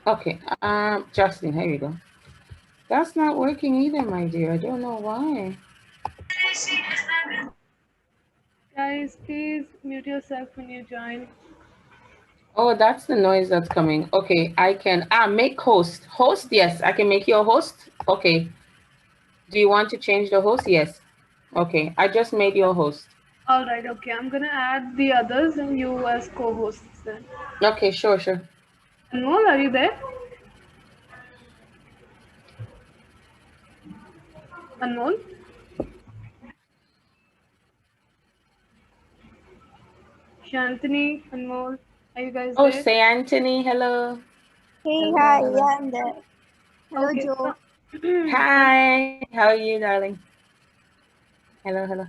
Okay. Justin, here you go. That's not working either, my dear. I don't know why. Guys, please mute yourself when you join. Oh, that's the noise that's coming. Okay, I can make host. Host, yes, I can make you a host. Okay. Do you want to change the host? Yes. Okay, I just made you a host. Alright, okay, I'm gonna add the others and you as co-hosts then. Okay, sure, sure. Anmol, are you there? Anmol? Shantini, Anmol, are you guys Oh, there? say Anthony, hello. Hey, Hello, hi, hello. yeah, I'm there. Hello, Okay, so Joe. Hi, how are you, darling? Hello, hello.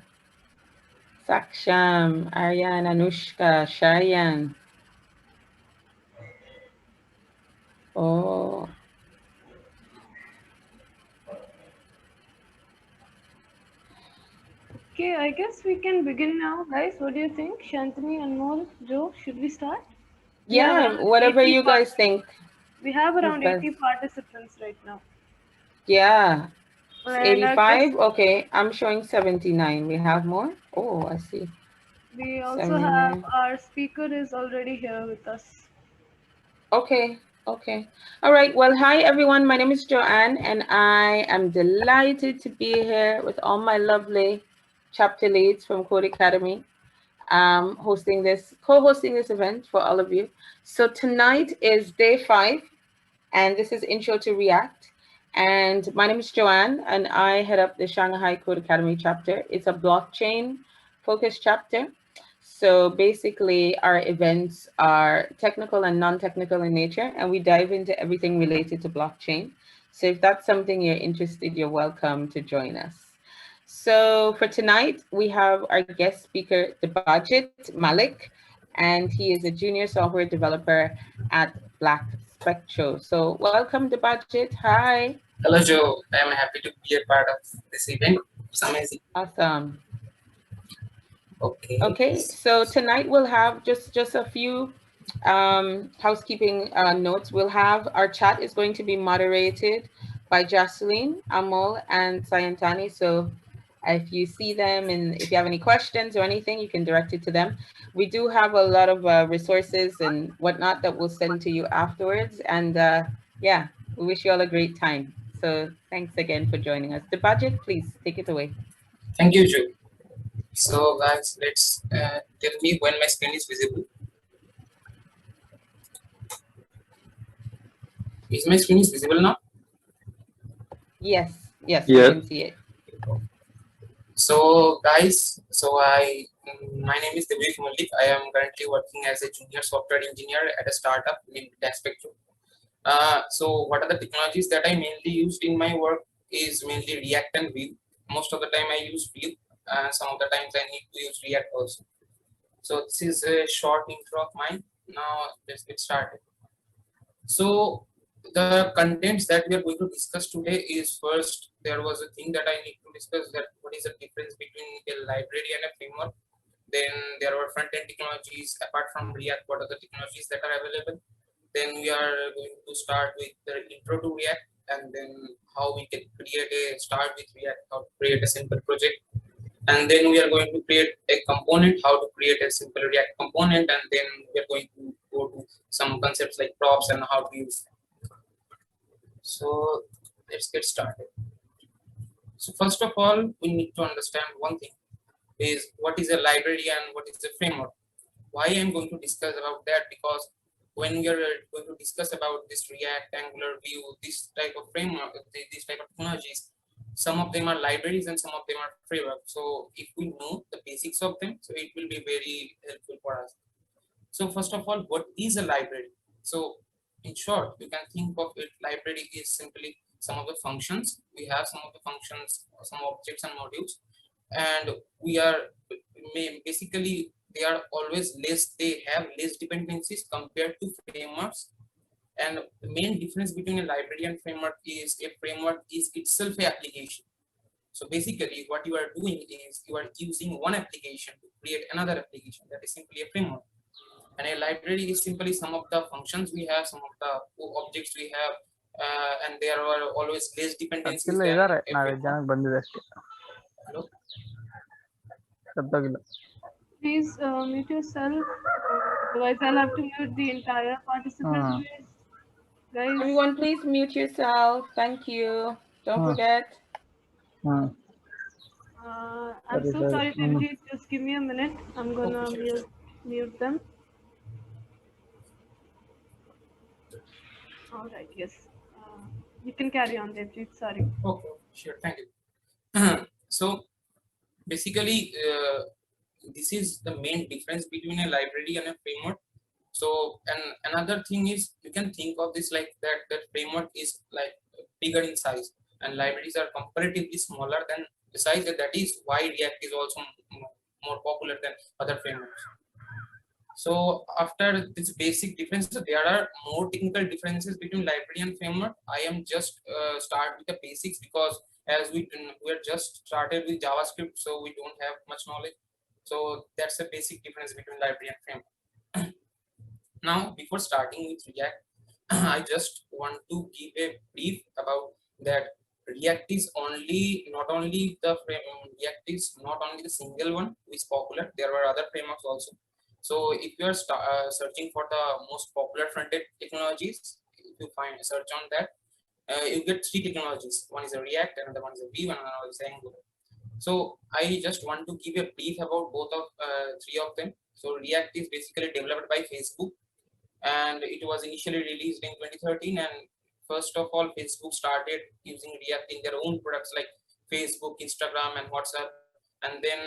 Saksham, Aryan, Anushka, Shayan. Oh, okay, I guess we can begin now, guys. What do you think? Shantini, Anmol, Joe, should we start? We have yeah, around whatever 80 you guys think we have is around best. 80 participants right now. Yeah, it's And I 85. guess Okay, I'm showing 79. We have more? Oh, I see. we also have 79. our speaker is already here with us. Okay, okay. All right. Well, hi everyone. My name is Joanne, and I am delighted to be here with all my lovely chapter leads from Codecademy, co-hosting this event for all of you. So tonight is day 5, and this is Intro to React. And my name is Joanne, and I head up the Shanghai Codecademy chapter. It's a blockchain focused chapter. So basically, our events are technical and non-technical in nature, and we dive into everything related to blockchain. So if that's something you're interested, you're welcome to join us. So for tonight, we have our guest speaker, the budget Malik, and he is a junior software developer at Black Spectro. So welcome, the budget. Hi. Hello, Joe. I am happy to be a part of this event. It's amazing. Awesome. Okay. Okay, so tonight we'll have just a few housekeeping notes. We'll have our chat is going to be moderated by Jocelyn, Amol, and Sayantani. So if you see them and if you have any questions or anything, you can direct it to them. We do have a lot of resources and whatnot that we'll send to you afterwards. And yeah, we wish you all a great time. So thanks again for joining us. The budget, please take it away. Thank you, Joe. So, guys, let's tell me when my screen is visible. Is my screen is visible now? Yes, yes, we Yeah. can see it. So, guys, my name is Malik. I am currently working as a junior software engineer at a startup named Spectrum. So, what are the technologies that I mainly used in my work? Is mainly React and Vue. Most of the time, I use Vue. Some of the times, I need to use React also. So this is a short intro of mine. Now let's get started. So the contents that we are going to discuss today is, first, there was a thing that I need to discuss, that what is the difference between a library and a framework. Then there are front-end technologies apart from React. What are the technologies that are available? Then we are going to start with the intro to React, and then how we can create a start with React, how to create a simple project, and then we are going to create a component, how to create a simple React component, and then we are going to go to some concepts like props and how to use them. So let's get started. So first of all, we need to understand one thing, is what is a library and what is a framework. Why I'm going to discuss about that, because when we are going to discuss about this React, Angular, Vue, this type of framework, this type of technologies, some of them are libraries and some of them are framework. So if we know the basics of them, so it will be very helpful for us. So first of all, what is a library? So in short, you can think of it, library is simply some of the functions. We have some of the functions, some objects and modules, and we are basically, they are always less, they have less dependencies compared to frameworks. And the main difference between a library and framework is, a framework is itself an application. So basically what you are doing is, you are using one application to create another application, that is simply a framework. And a library is simply some of the functions we have, some of the objects we have, and there are always less dependencies ಇಲ್ಲ than ಇದಾರೆ a ನಾಳೆ framework. ಜನಕ್ಕೆ ಬಂದಿದೆ ಅಷ್ಟೇ Hello? ಸತ್ತೋಗಿಲ್ಲ Please mute yourself. Otherwise, I'll have to mute the entire participant list. Guys, Everyone, please mute yourself. Thank you. Don't forget. I'm so sorry. sorry, Devji. Just give me a minute. I'm gonna Okay, sure. mute them. All right. Yes. You can carry on, Devji. Sorry. Okay, sure, thank you. So basically, this is the main difference between a library and a framework. So, and another thing is, you can think of this like that framework is like bigger in size, and libraries are comparatively smaller than the size. That is why React is also more popular than other frameworks. So after this basic differences, there are more technical differences between library and framework. I am just start with the basics, because as we're just started with JavaScript, so we don't have much knowledge. So that's the basic difference between library and framework. Now, before starting with React, I just want to give a brief about that. React is not only the React is not only the single one which is popular. There were other frameworks also. So if you are searching for the most popular front-end technologies, if you search on that, you get three technologies. One is a React, another one is a Vue, and another is Angular. So I just want to give a brief about both of three of them. So React is basically developed by Facebook, and it was initially released in 2013. And first of all, Facebook started using React in their own products like Facebook, Instagram, and WhatsApp. And then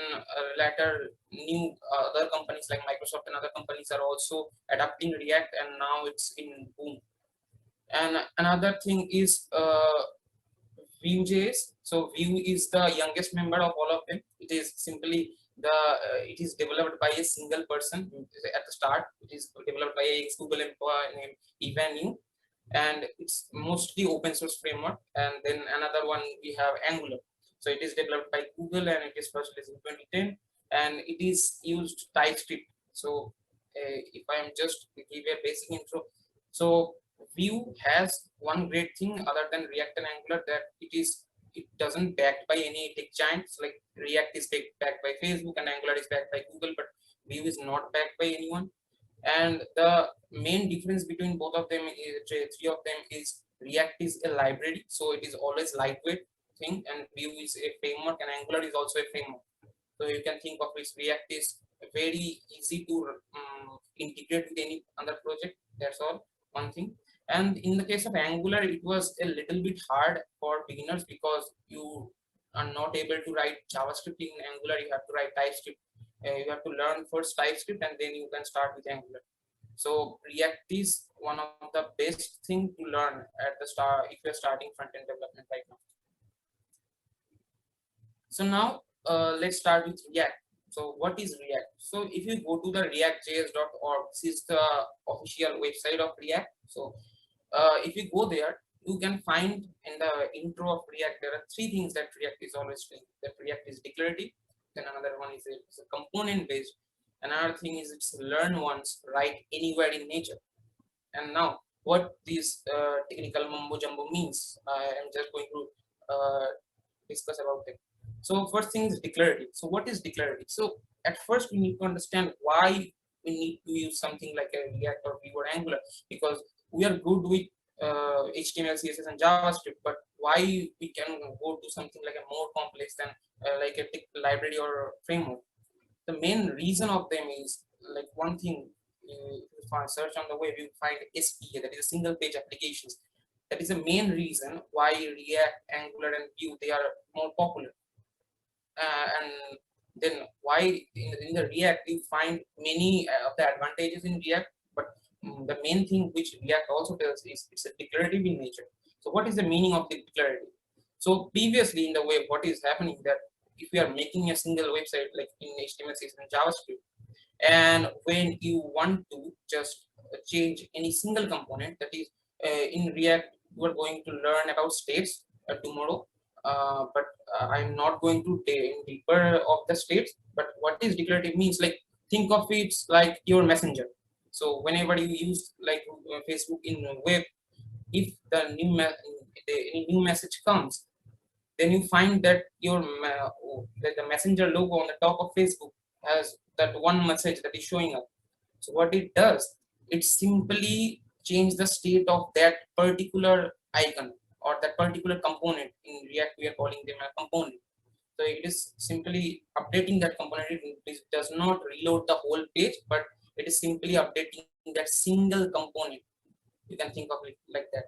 later, new other companies like Microsoft and other companies are also adapting React, and now it's in boom. And another thing is Vue.js. So Vue is the youngest member of all of them. It is simply it is developed by a single person at the start. It is developed by a Google employee named Ivan New, and it's mostly open source framework. And then another one we have Angular. So it is developed by Google, and it is first released in 2010, and it is used TypeScript. So if I am just to give a basic intro, so Vue has one great thing other than React and Angular, that it doesn't backed by any tech giants. Like React is backed by Facebook and Angular is backed by Google, but Vue is not backed by anyone. And the main difference between both of them is three of them is React is a library, so it is always lightweight thing, and Vue is a framework, and Angular is also a framework. So you can think of this React is very easy to integrate with any other project. That's all one thing. And in the case of Angular, it was a little bit hard for beginners, because you are not able to write JavaScript in Angular. You have to write TypeScript. You have to learn first TypeScript, and then you can start with Angular. So React is one of the best thing to learn at the start if you're starting front-end development right now. So now let's start with React. So what is React? So if you go to the reactjs.org, this is the official website of React. So if you go there, you can find in the intro of React, there are three things that React is always doing. That React is declarative. Then another one is it's a component based. Another thing is it's learn once, write anywhere in nature. And now what this technical mumbo jumbo means, I am just going to discuss about it. So first thing is declarative. So what is declarative? So at first we need to understand why we need to use something like a React or Vue or Angular, because we are good with HTML, CSS, and JavaScript, but why we can go to something like a more complex than like a library or framework? The main reason of them is, like, one thing, if you search on the web, you find SPA, that is a single page applications. That is the main reason why React, Angular, and Vue, they are more popular. And then why in the React you find many of the advantages in React, but the main thing which React also does is it's a declarative in nature. So what is the meaning of the declarative? So previously in the web, what is happening that if you are making a single website like in HTML, CSS, and JavaScript, and when you want to just change any single component, that is in React, you are going to learn about states tomorrow. But I'm not going to dig deeper of the states. But what is declarative means, like, think of it like your messenger. So whenever you use like Facebook in web, if the any new message comes, then you find that that the messenger logo on the top of Facebook has that one message that is showing up. So what it does, it simply change the state of that particular icon or that particular component. In React, we are calling them a component. So it is simply updating that component. It does not reload the whole page, but it is simply updating that single component. You can think of it like that.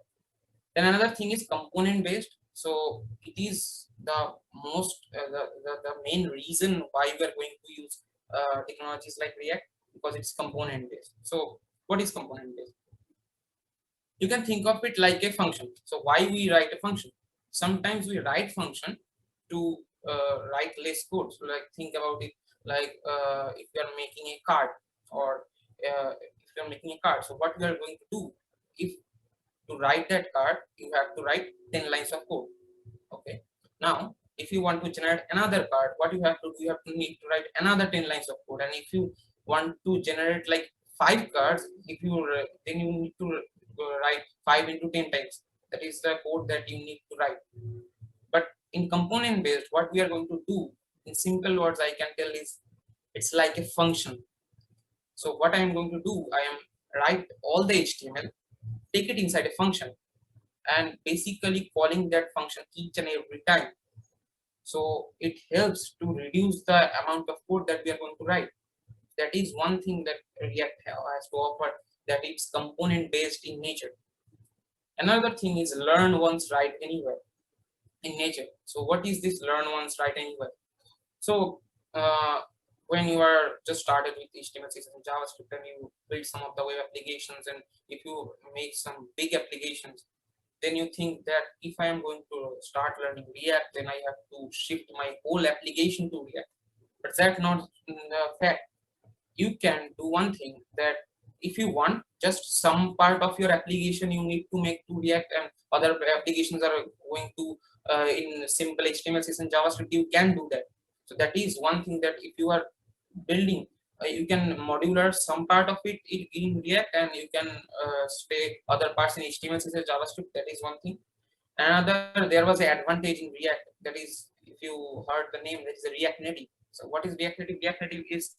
Then another thing is component based. So it is the most the main reason why we are going to use technologies like React, because it's component based. So what is component based? You can think of it like a function. So why we write a function? Sometimes we write function to write less code. So like think about it like if you are making a card, or if you are making a card. So what we are going to do, if to write that card, you have to write 10 lines of code. Okay. Now, if you want to generate another card, what you have to do, you have to need to write another 10 lines of code. And if you want to generate like 5 cards, if you then you need to write 5 into 10 times. That is the code that you need to write. But in component based, what we are going to do, in simple words, I can tell is it's like a function. So what I am going to do, I am write all the HTML, take it inside a function, and basically calling that function each and every time. So it helps to reduce the amount of code that we are going to write. That is one thing that React has to offer, that it's component based in nature. Another thing is learn once, write anywhere in nature. So what is this learn once, write anywhere? So when you are just started with HTML, CSS, and JavaScript, and you build some of the web applications, and if you make some big applications, then you think that if I am going to start learning React, then I have to shift my whole application to React. But that's not the fact. You can do one thing, that if you want just some part of your application you need to make to React, and other applications are going to in simple HTML, CSS, and JavaScript, you can do that. So that is one thing, that if you are building, you can modular some part of it in React, and you can stay other parts in HTML, CSS, JavaScript. That is one thing. Another, there was an advantage in React, that is, if you heard the name, that is a React Native. So what is React Native? React Native is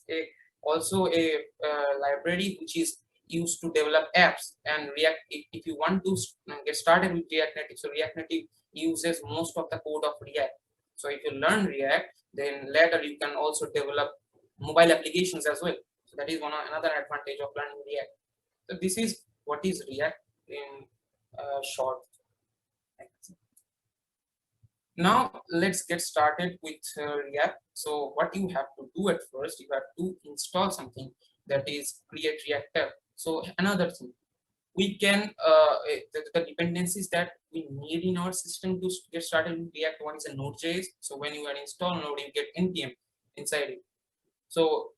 also a library which is used to develop apps. And React, if you want to get started with React Native, so React Native uses most of the code of React. So if you learn React, then later you can also develop mobile applications as well. So that is another advantage of learning React. So this is what is React in short. Now let's get started with React. So what you have to do at first, you have to install something, that is create Reactor. So another thing, we can the dependencies that we need in our system to get started with React. One is a Node.js. So when you are install Node, you get npm inside it. So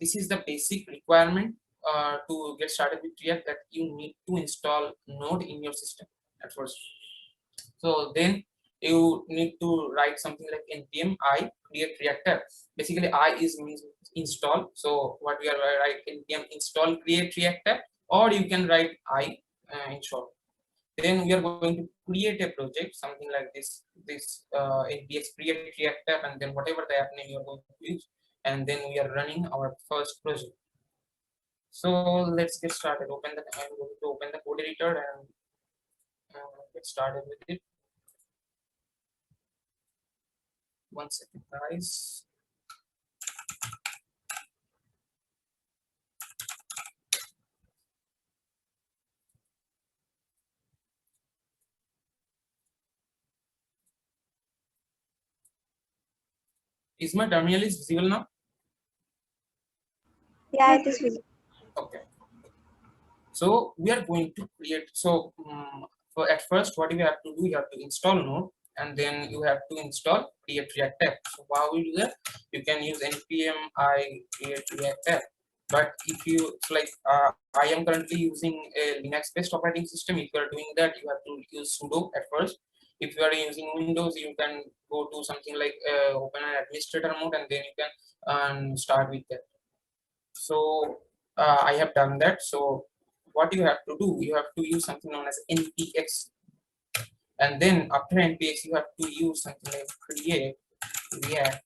this is the basic requirement to get started with React, that you need to install Node in your system at first. So then you need to write something like npm I create Reactor. Basically I is means install. So what we are write npm install create Reactor, or you can write I in short. Then we are going to create a project, something like this npx create Reactor, and then whatever the app name you are going to use, and then we are running our first project. So let's get started. I'm going to open the code editor and get started with it. One second, guys. Is my terminal is visible now? Yeah, it is visible. Okay. So we are going to create. So for at first, what you have to do, you have to install Node, and then you have to install create Reactor. So how we do that? You can use npm I create Reactor. But if you like, I am currently using a Linux-based operating system. If you are doing that, you have to use sudo at first. If you are using Windows, you can go to something like open an administrator mode, and then you can start with that. So I have done that. So what you have to do, you have to use something known as npx, and then after npx you have to use something like create react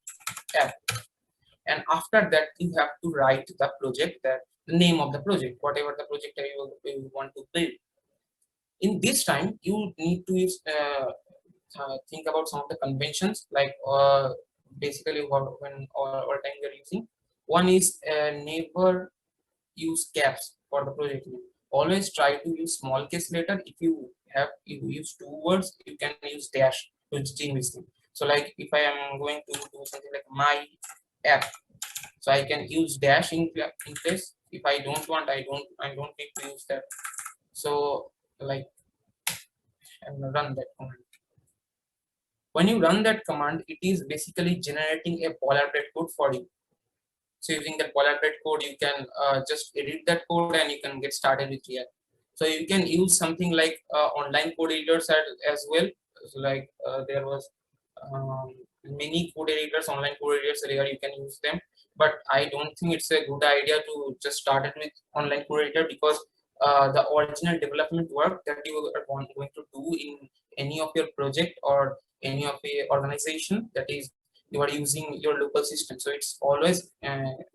app, and after that you have to write the project, that the name of the project, whatever the project that you want to build. In this time you need to use, think about some of the conventions, like basically when all time we are using. One is never use caps for the project name. Always try to use small case letter. If you use two words, you can use dash to distinguish them. So like if I am going to do something like my app, so I can use dash in place. If I don't want, I don't need to use that. So like, and run that command. When you run that command, it is basically generating a boilerplate code for you. So using that boilerplate code, you can just edit that code and you can get started with React. So you can use something like online code editors as well. So like there was um, many code editors, online code editors where you can use them. But I don't think it's a good idea to just start it with online code editor, because the original development work that you are going to do in any of your project or any of a organization, that is you are using your local system. So it's always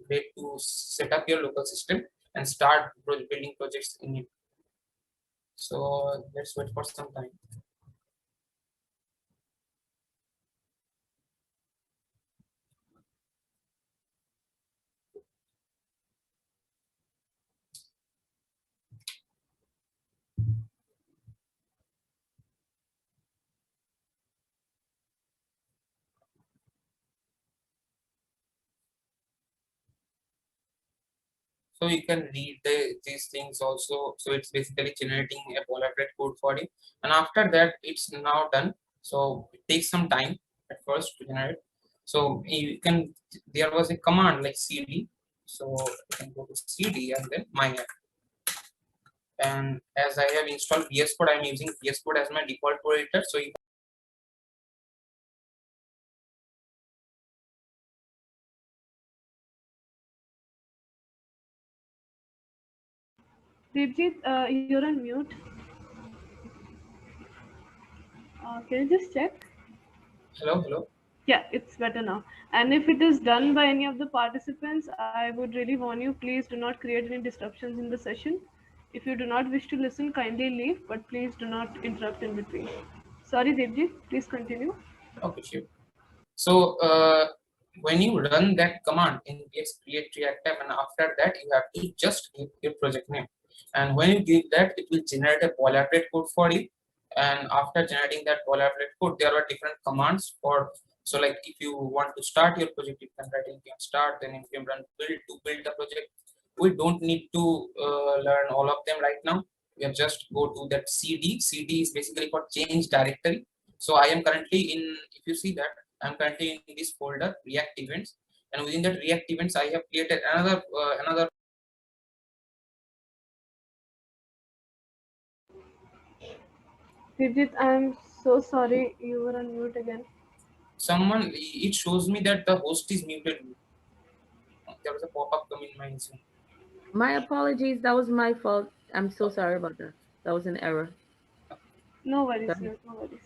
great to set up your local system and start building projects in it. So let's wait for some time. So you can read these things also. So it's basically generating a boilerplate code for you, and after that it's now done. So it takes some time at first to generate. So you can, there was a command like cd. So you can go to cd and then my app. And as I have installed VS Code, I'm using VS Code as my default code editor. So if Devjit, you're on mute. Can you just check? hello. Yeah, it's better now. And if it is done by any of the participants, I would really warn you, please do not create any disruptions in the session. If you do not wish to listen, kindly leave, but please do not interrupt in between. Sorry, Devjit, please continue. Okay, sure. So when you run that command in npx create react app, and after that you have to just give your project name, and when you give that, it will generate a boilerplate code for you. And after generating that boilerplate code, there are different commands for. So like if you want to start your project, you can write npm start, then npm run build to build the project. We don't need to learn all of them right now. We have just go to that cd is basically for change directory. So I am currently in, if you see that, I'm currently in this folder React events, and within that React events, I have created another. Devjit, I'm so sorry, you were on mute again. Someone, it shows me that the host is muted. There was a pop-up come in my Zoom. My apologies. That was my fault. I'm so sorry about that. That was an error. No worries, Sorry. no worries.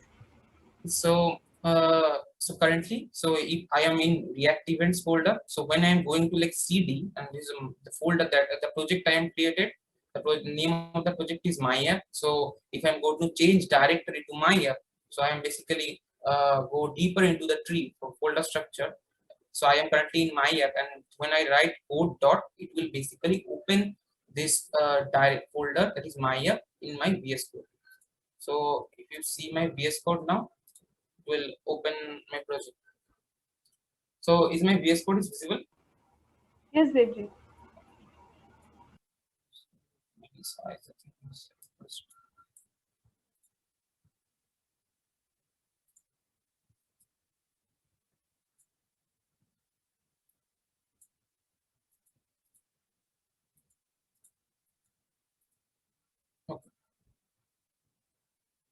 So currently, so if I am in React events folder, so when I am going to like cd, and this is the folder that the project I am created, the name of the project is my app. So if I'm going to change directory to my app, so I am basically go deeper into the tree for folder structure. So I am currently in my app, and when I write code dot, it will basically open this direct folder, that is my app, in my VS Code. So if you see my VS Code now, it will open my project. So is my VS Code is visible? Yes, Devjit. Okay.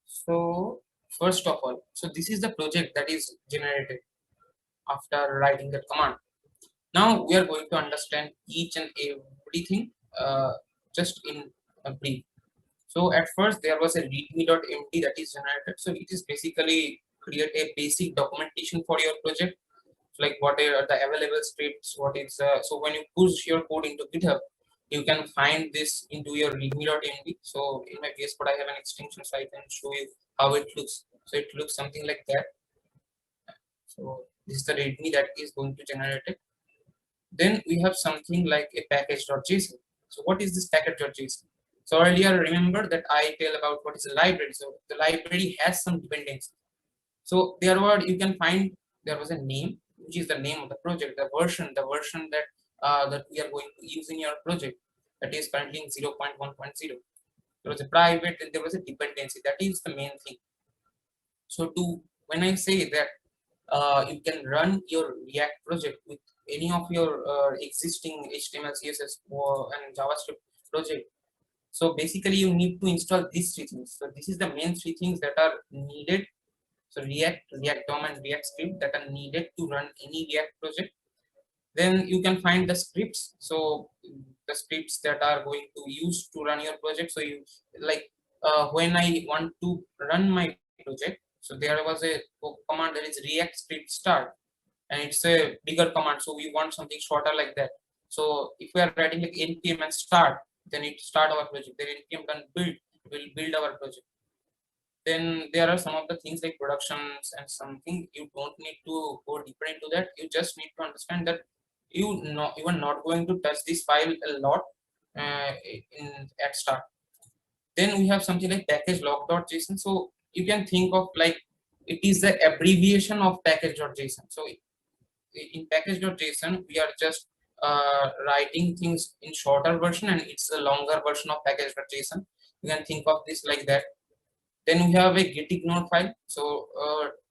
So first of all, so this is the project that is generated after writing that command. Now we are going to understand each and everything just in a brief. So at first there was a readme.md that is generated. So it is basically create a basic documentation for your project, like what are the available scripts, what is so when you push your code into GitHub, you can find this into your readme.md. So in my VS Code I have an extension, so I can show you how it looks. So it looks something like that. So this is the readme that is going to generate it. Then we have something like a package.json. So what is this package.json? So earlier, remember that I tell about what is a library. So the library has some dependencies. So there were, you can find there was a name, which is the name of the project, the version that that we are going to use in your project, that is currently in 0.1.0. There was a private and there was a dependency. That is the main thing. So when I say that you can run your React project with any of your existing HTML, CSS, and JavaScript project. So basically, you need to install these three things. So this is the main three things that are needed. So React DOM, and React script that are needed to run any React project. Then you can find the scripts. So the scripts that are going to use to run your project. So you like when I want to run my project. So there was a command that is React script start, and it's a bigger command. So we want something shorter like that. So if we are writing like npm and start, then it start our project. Then npm can build, will build our project. Then there are some of the things like productions and something. You don't need to go deeper into that. You just need to understand that you are not going to touch this file a lot at start. Then we have something like package log.json. So you can think of like it is the abbreviation of package.json. So in package.json we are just writing things in shorter version, and it's a longer version of package.json. You can think of this like that. Then we have a gitignore file. So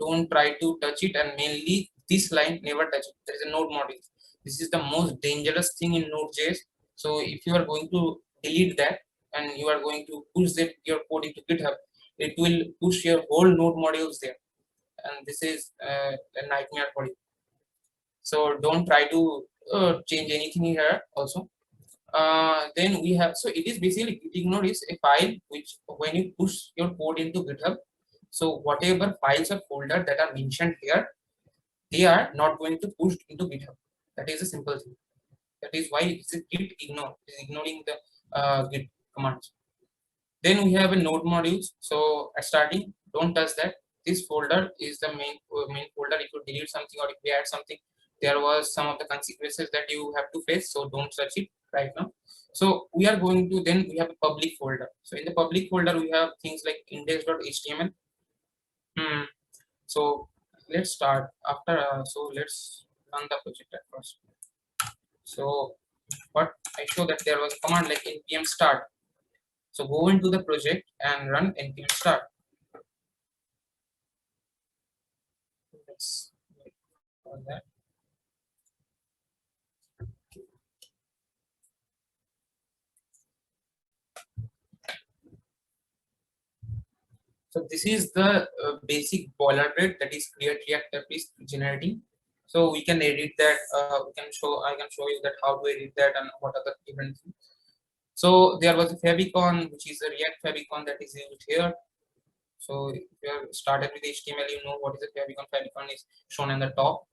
don't try to touch it, and mainly this line, never touch it. There is a node module. This is the most dangerous thing in Node.js. So if you are going to delete that and you are going to push your code into GitHub, it will push your whole node modules there, and this is a nightmare for you. So don't try to change anything here also. Then we have, so it is basically gitignore is a file which when you push your code into GitHub, so whatever files or folder that are mentioned here, they are not going to push into GitHub. That is a simple thing. That is why it's a git ignore. It is ignoring the git commands. Then we have a node modules. So at starting, don't touch that. This folder is the main folder. If you delete something or if you add something, there was some of the consequences that you have to face. So don't touch it right now. So we are going to, then we have a public folder. So in the public folder, we have things like index.html. So let's start after. So let's run the project at first. So what I show that there was a command like npm start. So go into the project and run npm start. Let's wait for that. So this is the basic boilerplate that is Create React that is generating. So we can edit that. I can show you that how to edit that and what are the different things. So there was a favicon, which is a React favicon that is used here. So if you have started with HTML, you know what is a favicon. Favicon is shown in the top.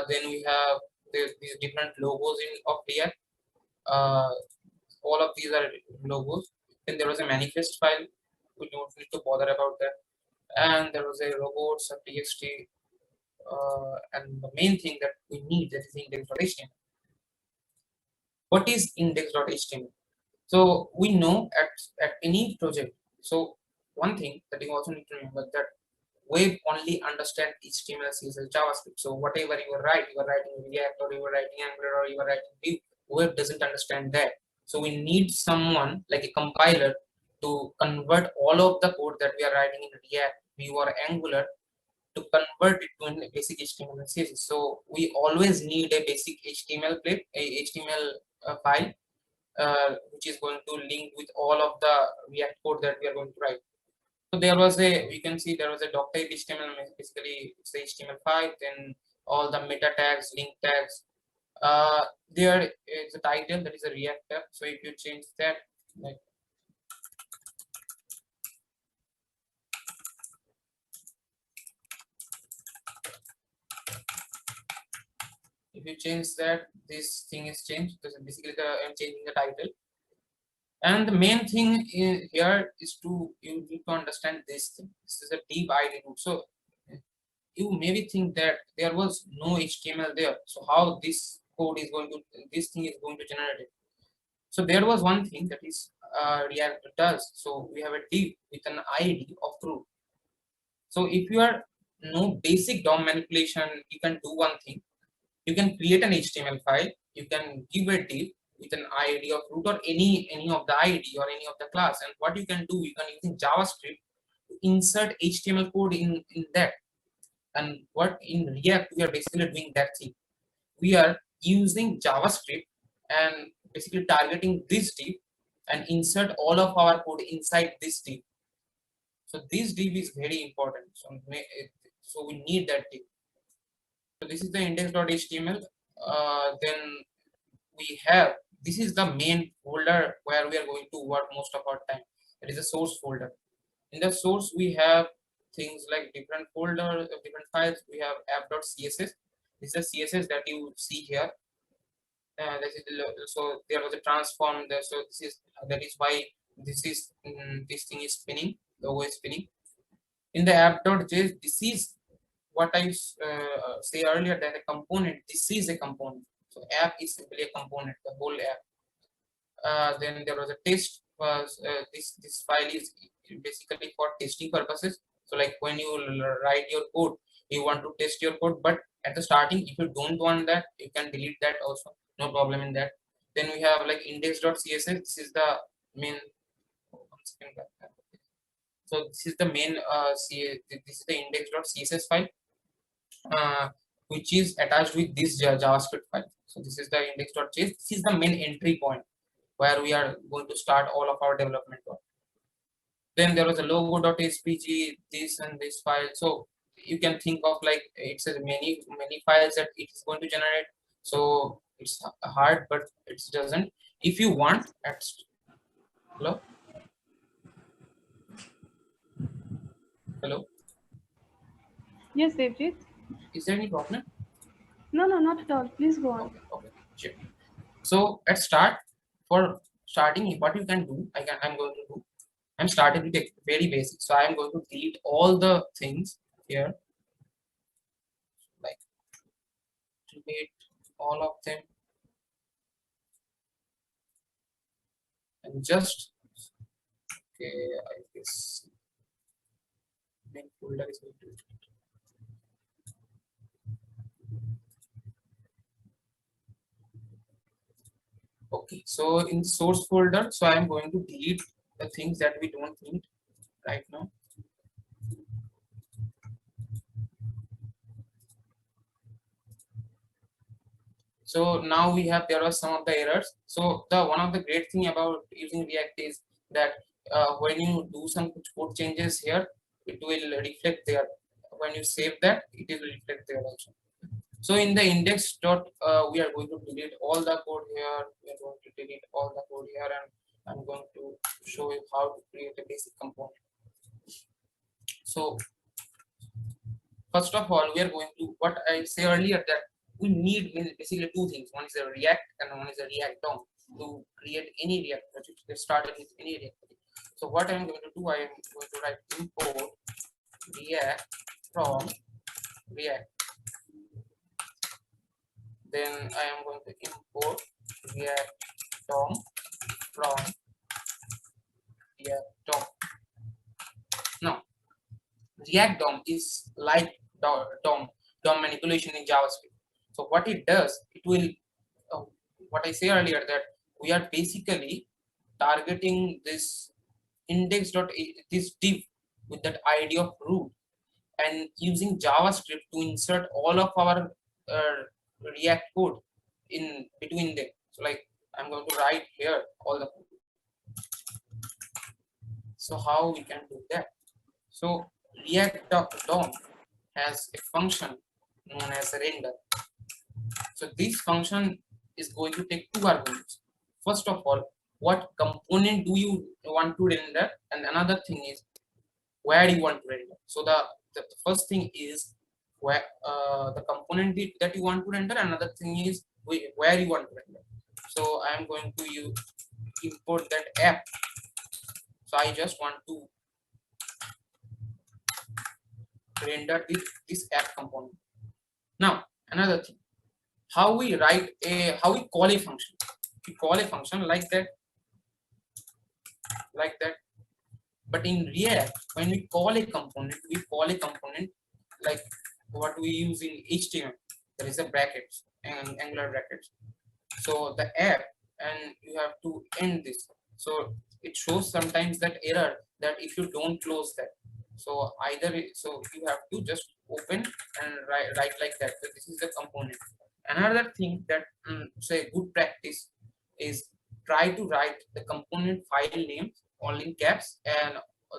Then we have these different logos of React. All of these are logos. Then there was a manifest file. We don't need to bother about that. And there was a robots.txt. And the main thing that we need, that is index.html. What is index.html? So we know at any project. So one thing that you also need to remember that web only understand HTML, CSS, JavaScript. So whatever you are writing React, or you are writing Angular, or you are writing Vue, web doesn't understand that. So we need someone like a compiler to convert all of the code that we are writing in React, Vue, or Angular, to convert it to a basic HTML and CSS. So we always need a basic HTML file, which is going to link with all of the React code that we are going to write. So there was we can see there was a doc type HTML. Basically, it's the HTML5. Then all the meta tags, link tags, There is a title that is a reactor. So if you change that, like if you change that, this thing is changed. So basically, I'm changing the title. And the main thing here is you need to understand this thing. This is a deep ID root. So you maybe think that there was no HTML there. So how this code is going to, this thing is going to generate it. So there was one thing that is React does. So we have a div with an ID of root. So if you are no basic DOM manipulation, you can do one thing. You can create an HTML file. You can give a div with an ID of root or any of the ID or any of the class. And what you can do, you can use JavaScript to insert HTML code in that. And what in React we are basically doing that thing. We are using JavaScript and basically targeting this div and insert all of our code inside this div. So this div is very important. So we need that div. So this is the index.html. Then we have, this is the main folder where we are going to work most of our time. It is a source folder. In the source we have things like different folders, different files. We have app.css. This is the CSS that you see here. So there was a transform there. So that is why this thing is spinning. The logo is spinning. In the app.js, this is what I say earlier, that a component. This is a component. So app is simply a component, the whole app. Then there was a test. This file is basically for testing purposes. So like when you write your code, you want to test your code, but at the starting, if you don't want that, you can delete that also. No problem in that. Then we have like index.css. This is the main. So this is the main. This is the index.css file. Which is attached with this JavaScript file. So this is the index.js. This is the main entry point where we are going to start all of our development work. Then there was a logo.svg, this and this file. So you can think of like it's a many files that it is going to generate. So it's hard, but it doesn't. If you want, hello. Yes, Devjit. Is there any problem? No, not at all. Please go on. Okay, sure. So let's start. For starting, what you can do, I'm going to do. I'm starting with a very basic. So I'm going to delete all the things here, like delete all of them, and just okay. I guess main folder is going to. Okay, so in source folder, so I'm going to delete the things that we don't need right now. So now we have, there are some of the errors. So one of the great thing about using React is that when you do some code changes here, it will reflect there. When you save that, it will reflect there also. So in the index we are going to delete all the code here. We are going to delete all the code here, and I'm going to show you how to create a basic component. So first of all, we are going to, what I say earlier, that we need basically two things. One is a React and one is a React DOM to create any React project. Get started with any React project. So what I'm going to do, I am going to write import React from React. Then I am going to import React DOM from React DOM. Now, React DOM is like DOM manipulation in JavaScript. So what it does, it will, what I say earlier, that we are basically targeting this this div with that ID of root, and using JavaScript to insert all of our React code in between them. So like I'm going to write here all the code. So how we can do that? So React DOM has a function known as render. So this function is going to take two arguments. First of all, what component do you want to render, and another thing is where you want to render. So the first thing is where the component that you want to render. Another thing is where you want to render. So I am going to import that app. So I just want to render this app component. Now another thing, how we call a function. We call a function like that. But in React, when we call a component like what we use in HTML. There is a brackets and angular brackets. So the app, and you have to end this. So it shows sometimes that error that if you don't close that. So you have to just open and write like that. So this is the component. Another thing that say good practice is try to write the component file name all in caps and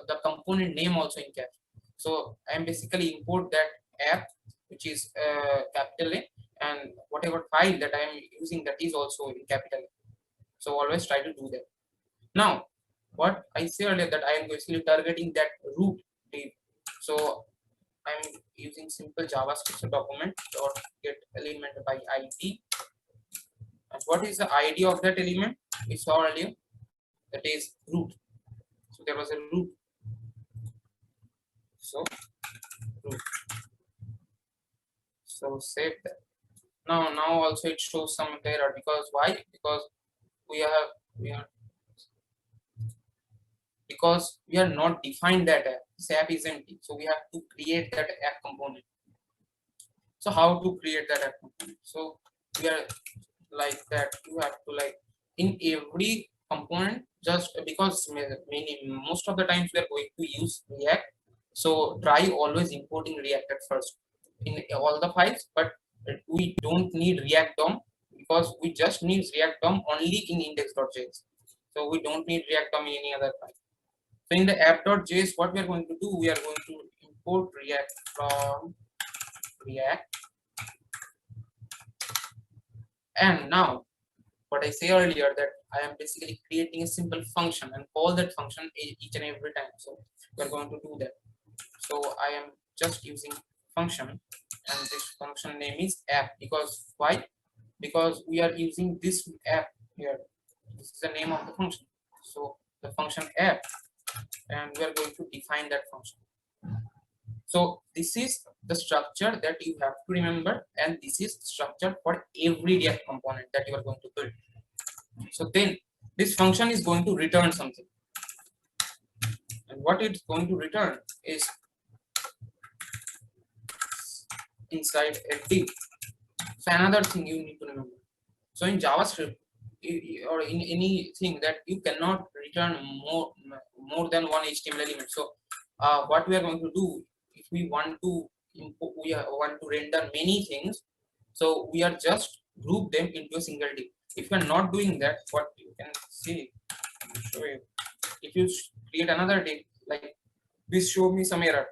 the component name also in caps. So I am basically import that app which is capital A, and whatever file that I am using, that is also in capital A. So always try to do that. Now what I say earlier, that I am basically targeting that root div. So I'm using simple JavaScript document dot get element by ID. And what is the ID of that element? We saw earlier, that is root. So there was a root. So root. So save that. Now also it shows some error, because why? Because we are not defined that app. This app is empty. So we have to create that app component. So how to create that app component? So we are like that. You have to like in every component, just because most of the times we are going to use React. So try always importing React at first in all the files, but we don't need React DOM, because we just need React DOM only in index.js. So we don't need React DOM in any other file. So in the app.js, what we are going to do, we are going to import React from React. And now what I say earlier, that I am basically creating a simple function and call that function each and every time. So we're going to do that. So I am just using function, and this function name is app. Because why? Because we are using this app here. This is the name of the function. So the function app, and we are going to define that function. So this is the structure that you have to remember, and this is structure for every React component that you are going to build. So then this function is going to return something, and what it's going to return is inside a div. So another thing you need to remember. So in JavaScript or in anything, that you cannot return more than one HTML element. So what we are going to do, if we want to want to render many things, so we are just group them into a single div. If you are not doing that, what you can see, I'll show you. If you create another div, like this show me some error,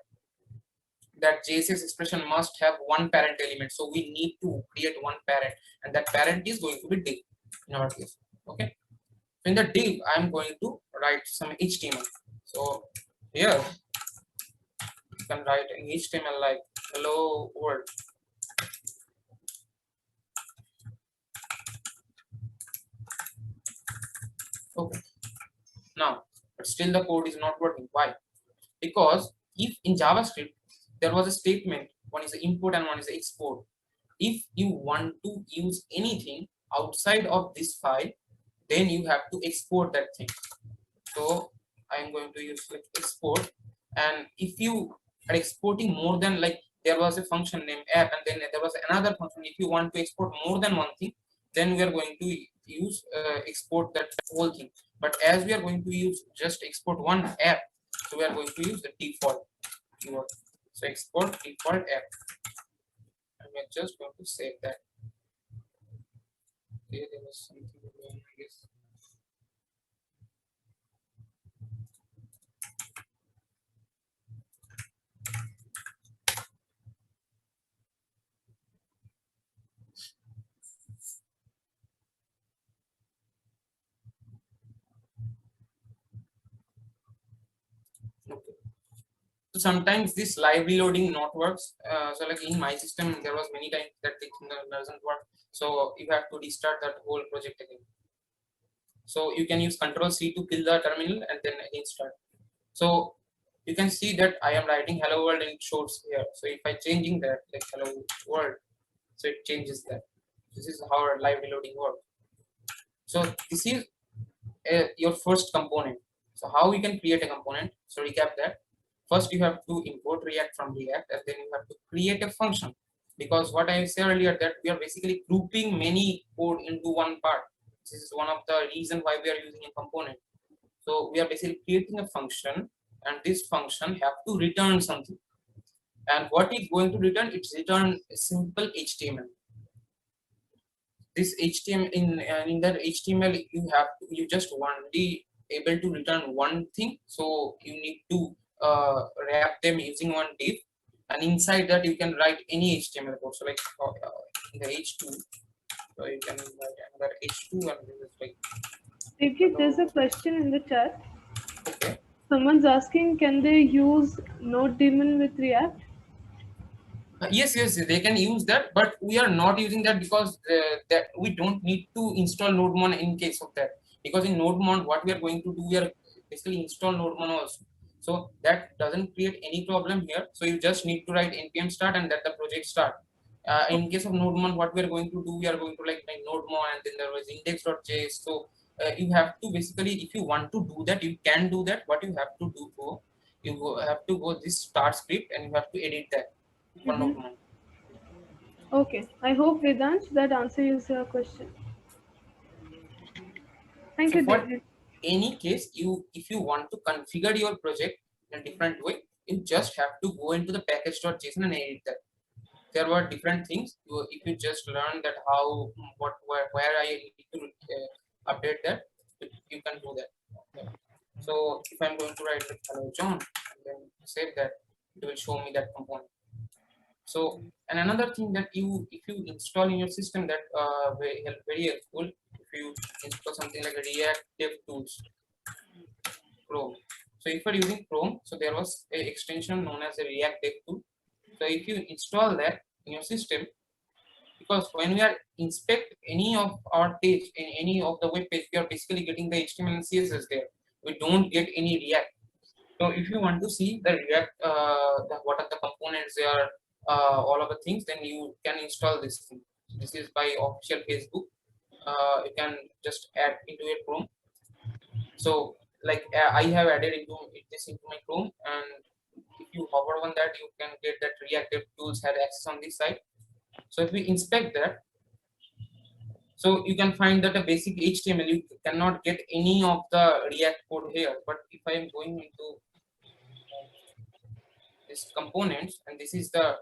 that JSX expression must have one parent element. So we need to create one parent, and that parent is going to be div in our case. Okay. So in the div, I am going to write some HTML. So here you can write in HTML like hello world. Okay. Now, but still the code is not working. Why? Because if in JavaScript there was a statement, one is the import and one is the export. If you want to use anything outside of this file, then you have to export that thing. So I am going to use like export, and if you are exporting more than, like there was a function named app and then there was another function, if you want to export more than one thing, then we are going to use export that whole thing. But as we are going to use just export one app, so we are going to use the default keyword. So export default app, and we are just going to save that. Okay, there was something wrong, I guess. Okay. So sometimes this live reloading not works. So like in my system, there was many times that it doesn't work. So you have to restart that whole project again. So you can use Control C to kill the terminal and then again start. So you can see that I am writing hello world and it shows here. So if I changing that like hello world, so it changes that. This is how live reloading works. So this is your first component. So how we can create a component? So recap that. First you have to import React from React, and then you have to create a function. Because what I said earlier, that we are basically grouping many code into one part. This is one of the reason why we are using a component. So we are basically creating a function, and this function have to return something. And what it's going to return? It's return a simple HTML. This HTML in that HTML you just only able to return one thing. So you need to wrap them using one div, and inside that you can write any HTML code. So like in the H2, so you can write another H2, and this is like Devjit, there's a question in the chat. okay. Someone's asking, can they use Node daemon with React? Yes, they can use that, but we are not using that because that we don't need to install NodeMon in case of that. Because in NodeMon, what we are going to do, we are basically install NodeMon also. So that doesn't create any problem here. So you just need to write npm start and let the project start. In case of NodeMon, what we are going to do, we are going to like NodeMon, and then there was index.js. So you have to basically, if you want to do that, you can do that. What you have to do, have to go this start script and you have to edit that. Okay, I hope Vedansh that answers your question. Thank So you, for Devjit. any case, if you want to configure your project in a different way, you just have to go into the package.json and edit that. There were different things. If you just learn that how where I need to update that, you can do that. Okay. So if I'm going to write like, hello John, and then save that, it will show me that component. So, and another thing that if you install in your system, that very helpful, if you install something like React DevTools Chrome. So if you're using Chrome, so there was a extension known as a React DevTool. So if you install that in your system, because when we are inspect any of our page in any of the web page, we are basically getting the HTML and CSS there. We don't get any React. So if you want to see the React, what are the components there, all of the things, then you can install this thing. This is by official Facebook. You can just add into your Chrome. So like I have added this into my Chrome, and if you hover on that, you can get that React Tools had access on this site. So if we inspect that, so you can find that a basic HTML, you cannot get any of the React code here. But if I am going into this components, and this is the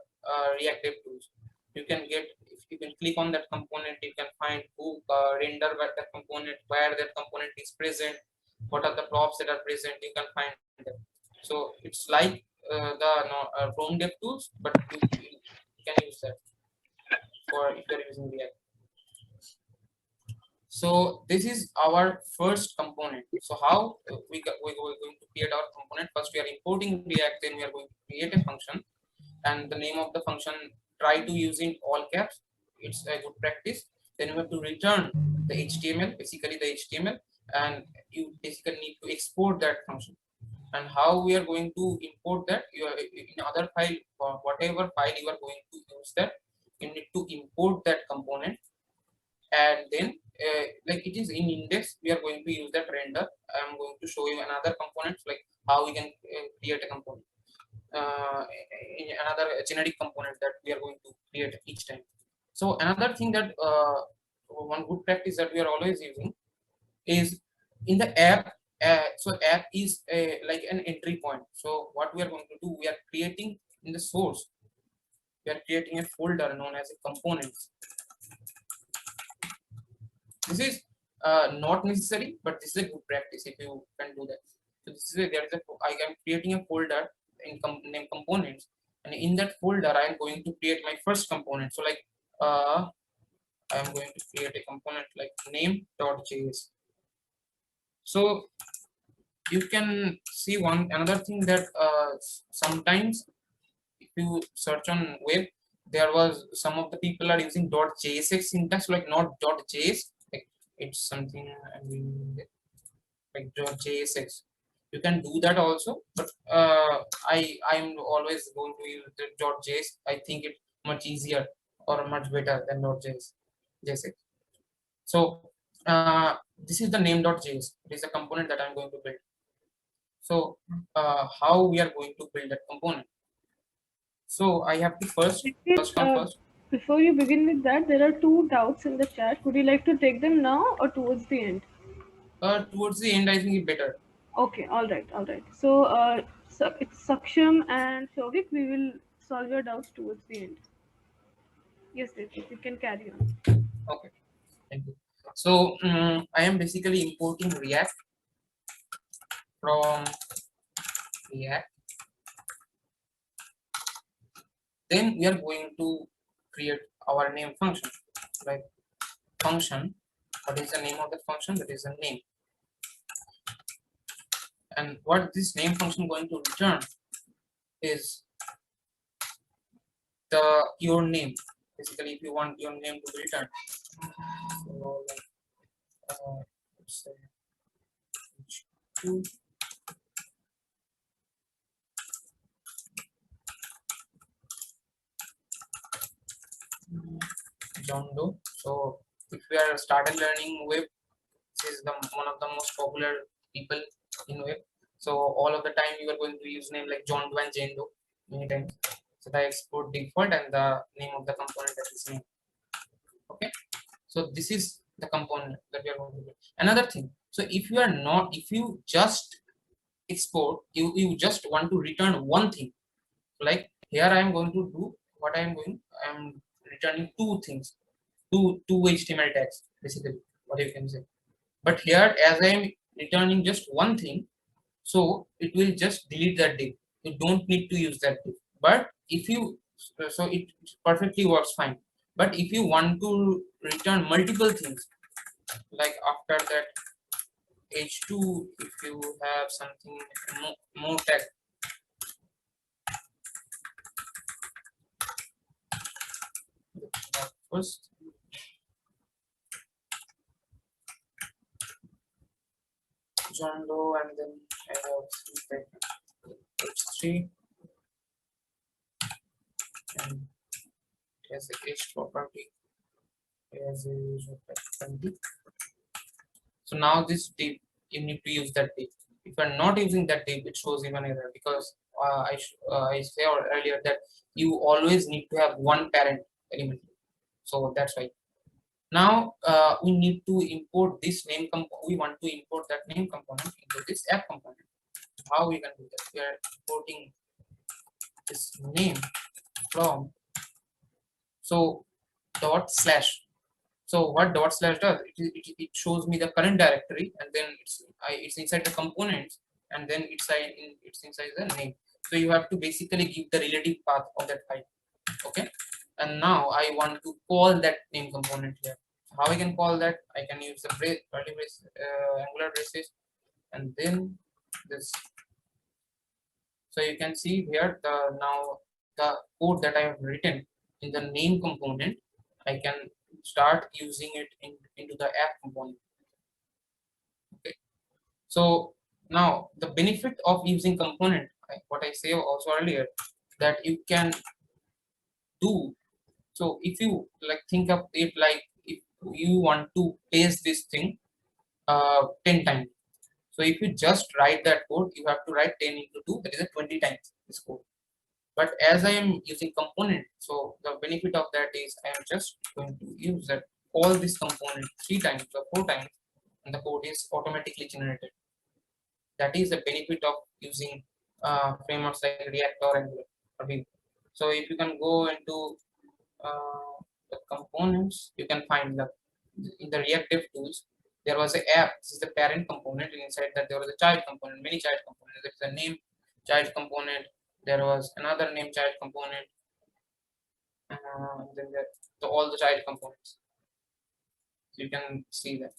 React Tools, you can get, if you can click on that component, you can find who render that component, where that component is present, what are the props that are present, you can find them. So it's like the Chrome DevTools, but you can use that for if you're using React. So this is our first component. So how we're going to create our component? First we are importing React, then we are going to create a function, and the name of the function, try to use in all caps. It's a good practice. Then you have to return the HTML, basically the HTML, and you basically need to export that function. And how we are going to import that? You are in other file, or whatever file you are going to use that, you need to import that component, and then like it is in index, we are going to use that render. I'm going to show you another components, like how we can create a component, in another generic component that we are going to create each time. So another thing that one good practice that we are always using is in the app. So app is like an entry point. So what we are going to do, we are creating in the source, we are creating a folder known as a components. This is not necessary, but this is a good practice if you can do that. So this is I am creating a folder in name components, and in that folder I am going to create my first component. So like I am going to create a component like name.js. So you can see another thing that sometimes if you search on web, there was some of the people are using .jsx syntax, like not .js, like it's something, I mean, like .jsx. You can do that also, but I'm always going to use the .js. I think it's much easier or much better than .jsx. So this is the name.js. It is a component that I'm going to build. So how we are going to build that component? So I have to first come first. Before you begin with that, there are two doubts in the chat. Would you like to take them now or towards the end? Towards the end, I think it's better. Okay, all right, all right. So, it's Saksham and Shovik. We will solve your doubts towards the end. Yes, Devjit, you can carry on. Okay, thank you. So I am basically importing React from React. Then we are going to create our name function, like function. What is the name of the function? That is the name. And what this name function going to return is your name. Basically, if you want your name to be returned. So like, let's say H2 John Doe. So if we are started learning web, this is one of the most popular people in web. So all of the time you are going to use name like John Doe and Jane Doe many times. So the export default and the name of the component that is name. Okay. So this is the component that we are going to do. Another thing. So if you just export, you just want to return one thing. Like here I am going to do what I am returning two things, two HTML tags, basically what you can say. But here as I am returning just one thing, so it will just delete that div. You don't need to use that div. But if you, so it perfectly works fine. But if you want to return multiple things, like after that h2, if you have something more tag, first John Doe, and then I have h3 and as a h property as a user 20. So now this div, you need to use that div. If you are not using that div, it shows even error, because I said earlier that you always need to have one parent element. So that's why. Now we need to import this name component. We want to import that name component into this app component. How we can do that? We are importing this name from /. So what // does? It shows me the current directory, and then it's inside the components, and then it's inside the name. So you have to basically give the relative path of that file. Okay. And now I want to call that name component here. How I can call that? I can use the curly brace, angular braces, and then this. So you can see here now the code that I have written in the name component, I can start using it into the app component. Okay. So now the benefit of using component, what I say also earlier, that you can do. So if you like think of it like if you want to paste this thing 10 times. So if you just write that code, you have to write 10 into 2, that is a 20 times this code. But as I am using component, so the benefit of that is I am just going to use that all this component 3 times or 4 times, and the code is automatically generated. That is the benefit of using frameworks like React or Angular or Vue. So if you can go into the components, you can find in the React Dev tools, there was an app. This is the parent component, and inside that there was a child component, many child components. There is a name child component. There was another name child component. Then all the child components. So you can see that.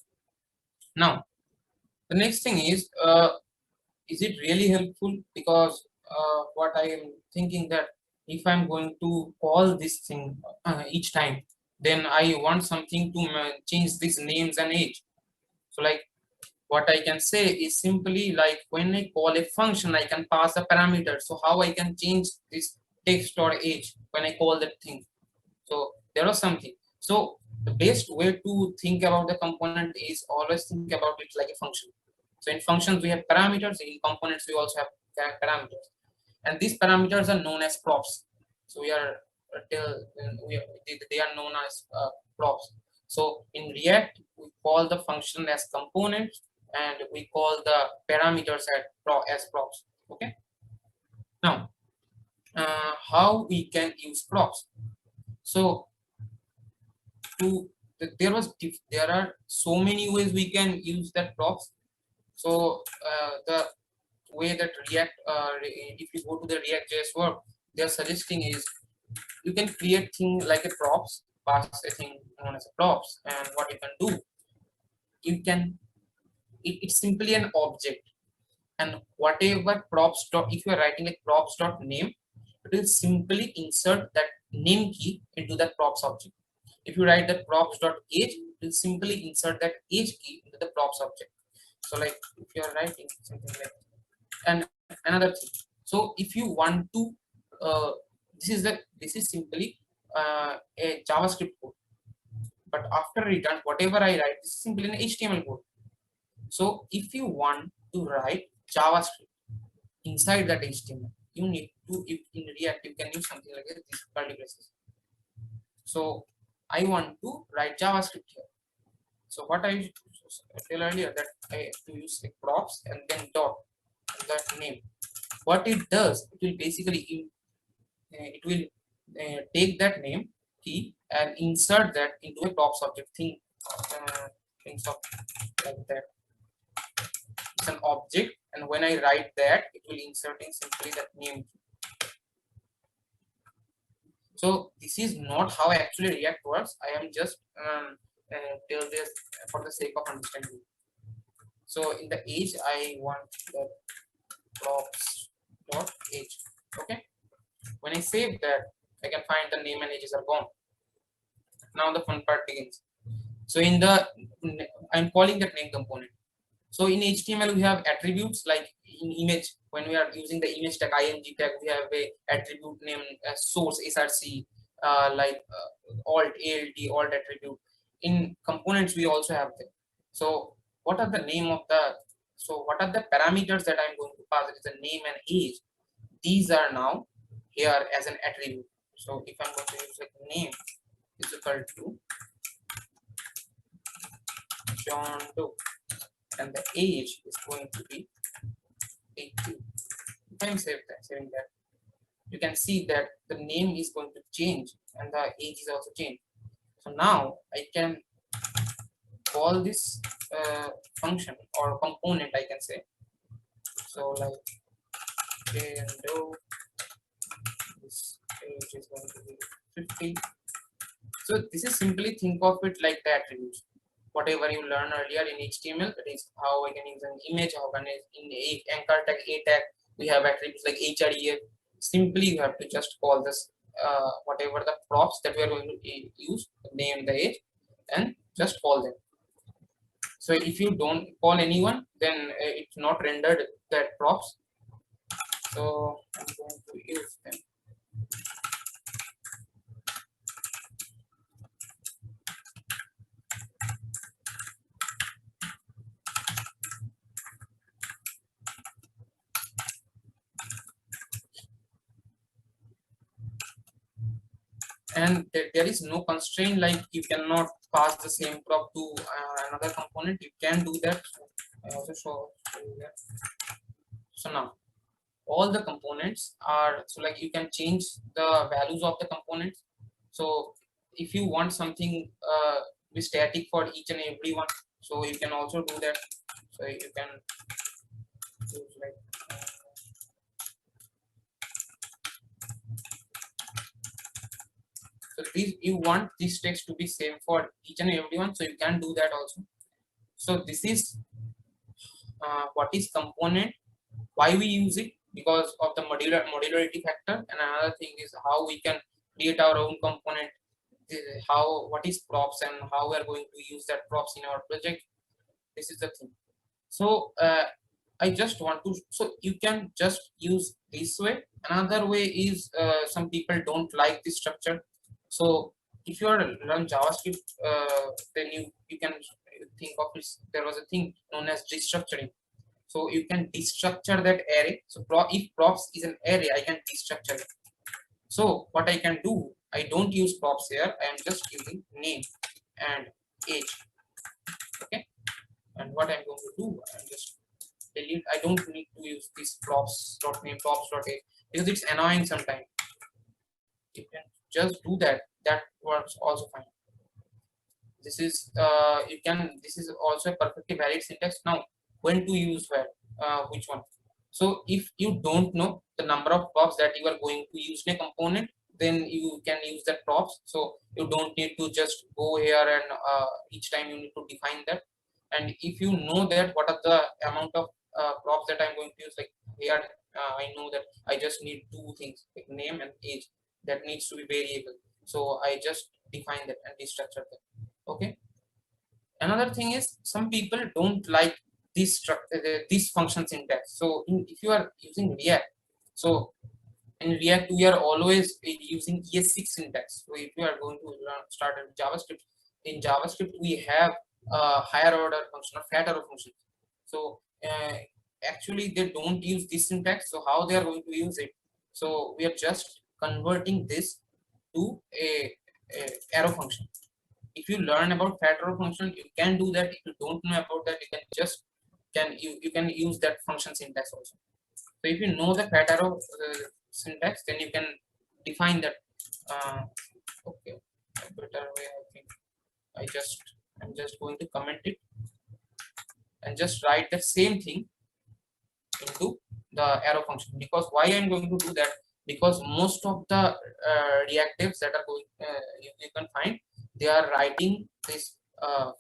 Now, the next thing is is it really helpful? Because what I am thinking that if I'm going to call this thing each time, then I want something to change these names and age. So like what I can say is simply like when I call a function, I can pass a parameter. So how I can change this text or age when I call that thing? So there was something. So the best way to think about the component is always think about it like a function. So in functions we have parameters, in components we also have parameters, and these parameters are known as props. So we are they are known as props. So in React we call the function as components, and we call the parameters as props. Okay. Now how we can use props? So there are so many ways we can use that props. So the way that React, if you go to the React.js work, they are suggesting is you can create thing like a props, pass a thing known as a props, and what you can do, you can it's simply an object, and whatever props dot, if you are writing like props dot name, it will simply insert that name key into that props object. If you write that props dot age, it will simply insert that age key into the props object. So like if you are writing something like, and another thing, so if you want to this is simply a JavaScript code, but after return whatever I write, this is simply an HTML code. So if you want to write JavaScript inside that HTML, you need to, if in React you can use something like this curly braces. So I want to write JavaScript here. So what I tell earlier, that I have to use like props and then dot and that name. What it does, it will basically take that name key and insert that into a props object thing. Things of like that. It's an object, and when I write that, it will insert in simply that name key. So this is not how actually React works. I am just tell this for the sake of understanding. So in the age, I want the props dot age. Okay. When I save that, I can find the name and ages are gone. Now the fun part begins. So in the, I'm calling that name component. So in HTML we have attributes, like in image, when we are using the image tag img tag, we have a attribute name source src, alt alt attribute. In components we also have them. So what are the name of the, so what are the parameters that I'm going to pass? It is a name and age. These are now here as an attribute. So if I'm going to use like name is equal to John Doe, and the age is going to be 82. If I'm saving that, you can see that the name is going to change and the age is also changed. So now I can call this function or component, I can say. So like this age is going to be 50. So this is simply think of it like the attributes. Whatever you learned earlier in HTML, that is how I can use an image, how can I, in a anchor tag, a tag, we have attributes like href. Simply you have to just call this whatever the props that we are going to use, the name, the age, and just call them. So if you don't call anyone, then it's not rendered that props. So I'm going to use them. And there is no constraint like you cannot pass the same prop to another component. You can do that. I also show you that. So now all the components are, so like you can change the values of the components. So if you want something be static for each and every one, so you can also do that. So you can use like so these, you want this text to be same for each and every one, so you can do that also. So this is what is component why we use it, because of the modularity factor, and another thing is how we can create our own component, how what is props and how we are going to use that props in our project. This is the thing. So I just want to, so you can just use this way. Another way is some people don't like this structure. So if you are run JavaScript, then you can think of it, there was a thing known as destructuring. So you can destructure that array. So if props is an array, I can destructure it. So what I can do, I don't use props here, I am just using name and age. Okay, and what I'm going to do, I'm just delete. I don't need to use this props.name, props.age, because it's annoying sometimes. You can just do that, that works also fine. This is this is also a perfectly valid syntax. Now when to use where, which one. So if you don't know the number of props that you are going to use in a component, then you can use that props. So you don't need to just go here and each time you need to define that. And if you know that what are the amount of props that I'm going to use, like here I know that I just need two things, like name and age, that needs to be variable. So I just define that and destructure that. Okay, another thing is some people don't like this structure, this function syntax. So if you are using React, so in React we are always using ES6 syntax. So if you are going to start in JavaScript, in JavaScript we have higher order function or fat arrow function. So actually they don't use this syntax. So how they are going to use it? So we are just converting this to a arrow function. If you learn about fat arrow function, you can do that. If you don't know about that, you can just you can use that function syntax also. So if you know the fat arrow syntax, then you can define that. Okay, a better way, I think. I'm just going to comment it and just write the same thing into the arrow function. Because why I'm going to do that? Because most of the reactives that are going, you can find, they are writing this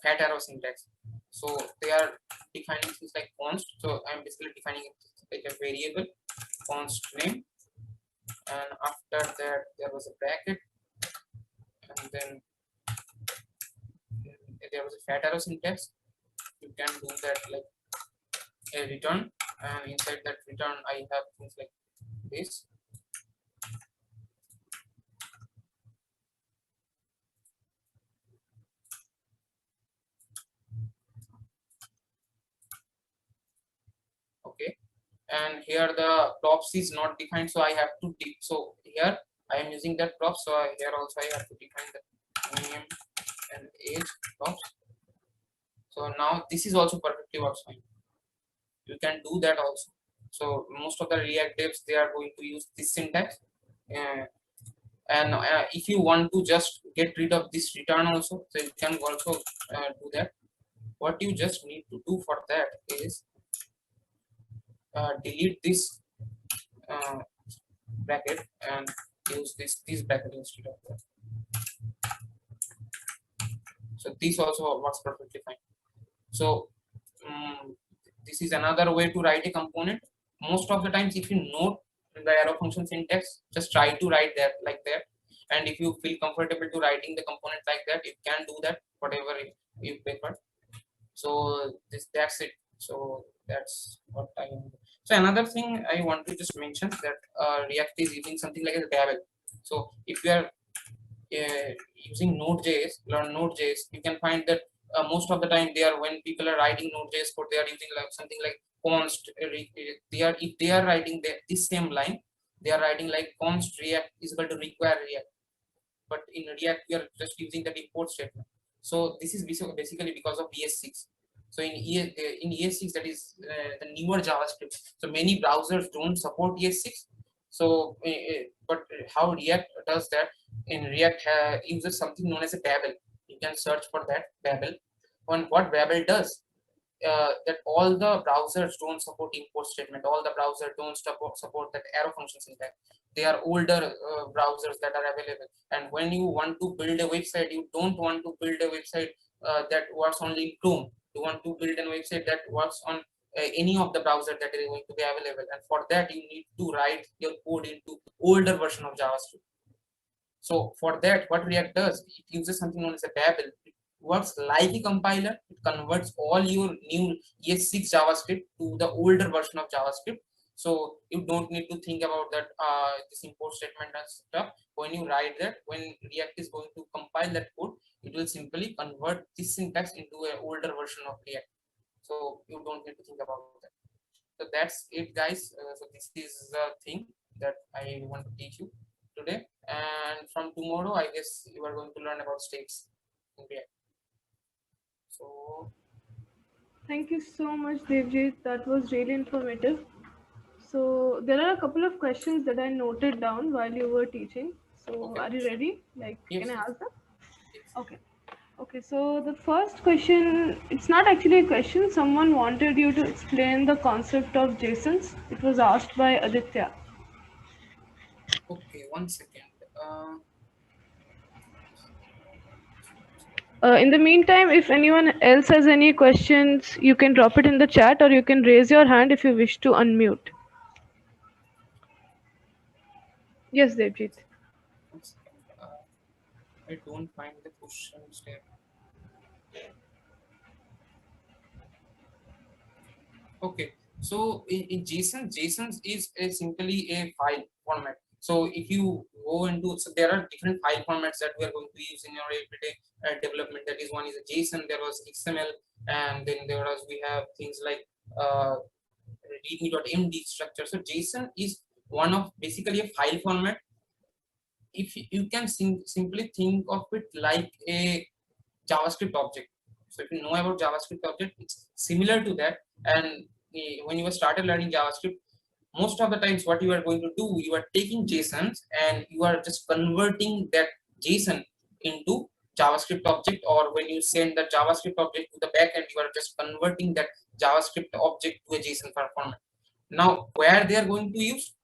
fat arrow syntax. So they are defining things like const. So I'm basically defining it like a variable, const name, and after that there was a bracket, and then there was a fat arrow syntax. You can do that like a return, and inside that return I have things like this. Okay, and here the props is not defined, so I have to so here I am using that prop, so here also I have to define the name and age props. So now this is also perfectly works fine. You can do that also. So most of the React devs, they are going to use this syntax, and if you want to just get rid of this return also, so you can also do that. What you just need to do for that is delete this bracket and use this bracket instead of that. So this also works perfectly fine. So this is another way to write a component. Most of the times, if you know the arrow function syntax, just try to write that like that. And if you feel comfortable to writing the component like that, you can do that, whatever you prefer. So that's it. So that's what I am. So another thing I want to just mention that React is using something like a Babel. So if you are using Node.js, learn Node.js, you can find that most of the time when people are writing Node.js code, they are using like something like const. If they are writing this same line, they are writing like const React is equal to require React. But in React, we are just using the import statement. So this is basically because of ES6. So in ES6, that is the newer JavaScript. So many browsers don't support ES6. So, but how React does that? In React uses something known as a Babel. You can search for that Babel. And what Babel does, that all the browsers don't support import statement. All the browsers don't support that arrow function syntax. They are older browsers that are available. And when you want to build a website, you don't want to build a website that works only in Chrome. You want to build a website that works on any of the browser that is going to be available, and for that you need to write your code into older version of JavaScript. So for that, what React does, it uses something known as a Babel. It works like a compiler. It converts all your new ES6 JavaScript to the older version of JavaScript. So you don't need to think about that this import statement and stuff. When you write that, when React is going to compile that code, it will simply convert this syntax into an older version of React. So you don't need to think about that. So that's it, guys. So this is the thing that I want to teach you today, and from tomorrow I guess you are going to learn about states in React. So Thank you so much, Devjit. That was really informative. So there are a couple of questions that I noted down while you were teaching. So okay. are you ready? Like, Yes, can I yes. ask them? Yes. Okay. Okay, so the first question, it's not actually a question. Someone wanted you to explain the concept of JSONs. It was asked by Aditya. Okay, 1 second. In the meantime, if anyone else has any questions, you can drop it in the chat or you can raise your hand if you wish to unmute. Yes, Devjit. 1 second. I don't find the questions there. Okay, so in JSON is simply a file format. So if you go into, so there are different file formats that we are going to use in your everyday development. That is, one is a JSON, there was XML, and then there was, we have things like readme.md structure. So JSON is one of basically a file format. If you can simply think of it like a JavaScript object. So if you know about JavaScript object, it's similar to that. And when you started learning JavaScript, most of the times what you are going to do, you are taking JSONs and you are just converting that JSON into JavaScript object, or when you send the JavaScript object to the backend, you are just converting that JavaScript object to a JSON format. Now, where they are going to use,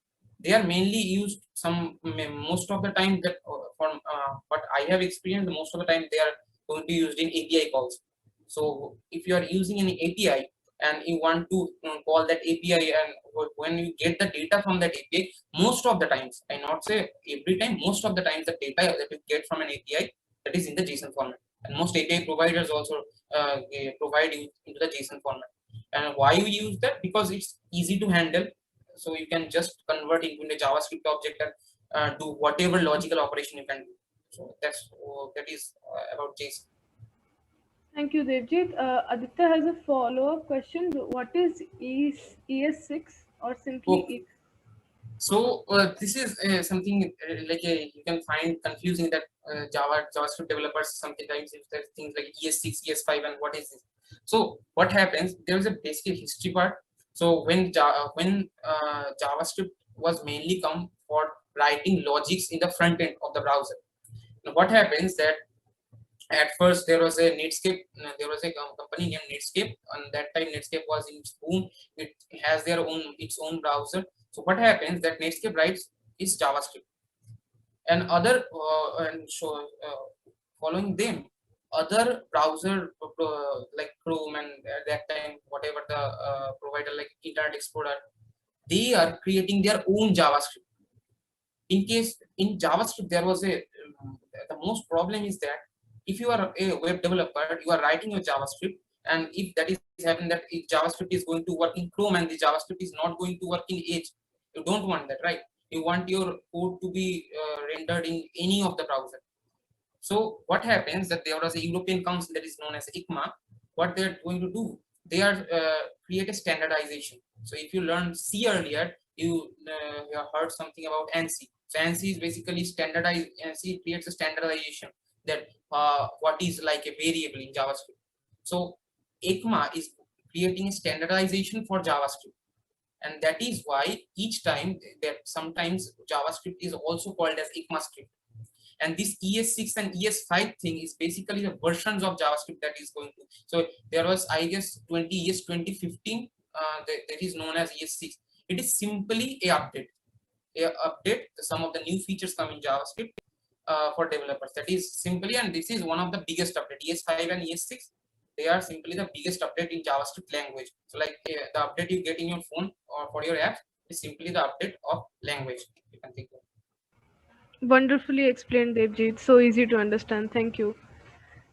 they are mainly used most of the time that from what I have experienced, most of the time they are going to be used in API calls. So if you are using an API and you want to call that API, and when you get the data from that API, most of the times, I not say every time, most of the times the data that you get from an API, that is in the JSON format. And most API providers also provide you into the JSON format. And why you use that? Because it's easy to handle. So you can just convert it into a JavaScript object and do whatever logical operation you can do. So that is about JSON. Thank you, Devjit. Aditya has a follow-up question. What is ES6 or simply Okay. ES? So this is something like you can find confusing that JavaScript developers sometimes if there's things like ES6, ES5, and what is this? So what happens? There is a basic history part. So when JavaScript was mainly come for writing logics in the front end of the browser. Now what happens that at first there was a Netscape, there was a company named Netscape, and that time Netscape was in its boom. It has its own browser. So what happens that Netscape writes is JavaScript, and other following them, other browser like Chrome, and at that time whatever the provider like Internet Explorer, they are creating their own JavaScript. In case in JavaScript there was the most problem is that if you are a web developer, you are writing your JavaScript, and if that is happening that if JavaScript is going to work in Chrome and the JavaScript is not going to work in Edge, you don't want that, right? You want your code to be rendered in any of the browser. So what happens that there was a European Council that is known as ICMA. What they are going to do, they are create a standardization. So if you learned C earlier, you heard something about ANSI. So ANSI is basically standardized. ANSI creates a standardization that what is like a variable in JavaScript. So ICMA is creating a standardization for JavaScript, and that is why each time that sometimes JavaScript is also called as ICMA script. And this ES6 and ES5 thing is basically the versions of JavaScript that is going to. So there was, I guess, ES 2015 that is known as ES6. It is simply a update. Some of the new features come in JavaScript for developers. That is simply, and this is one of the biggest update. ES5 and ES6 they are simply the biggest update in JavaScript language. So like the update you get in your phone or for your apps is simply the update of language. You can think of. Wonderfully explained, Devjit. So easy to understand. Thank you.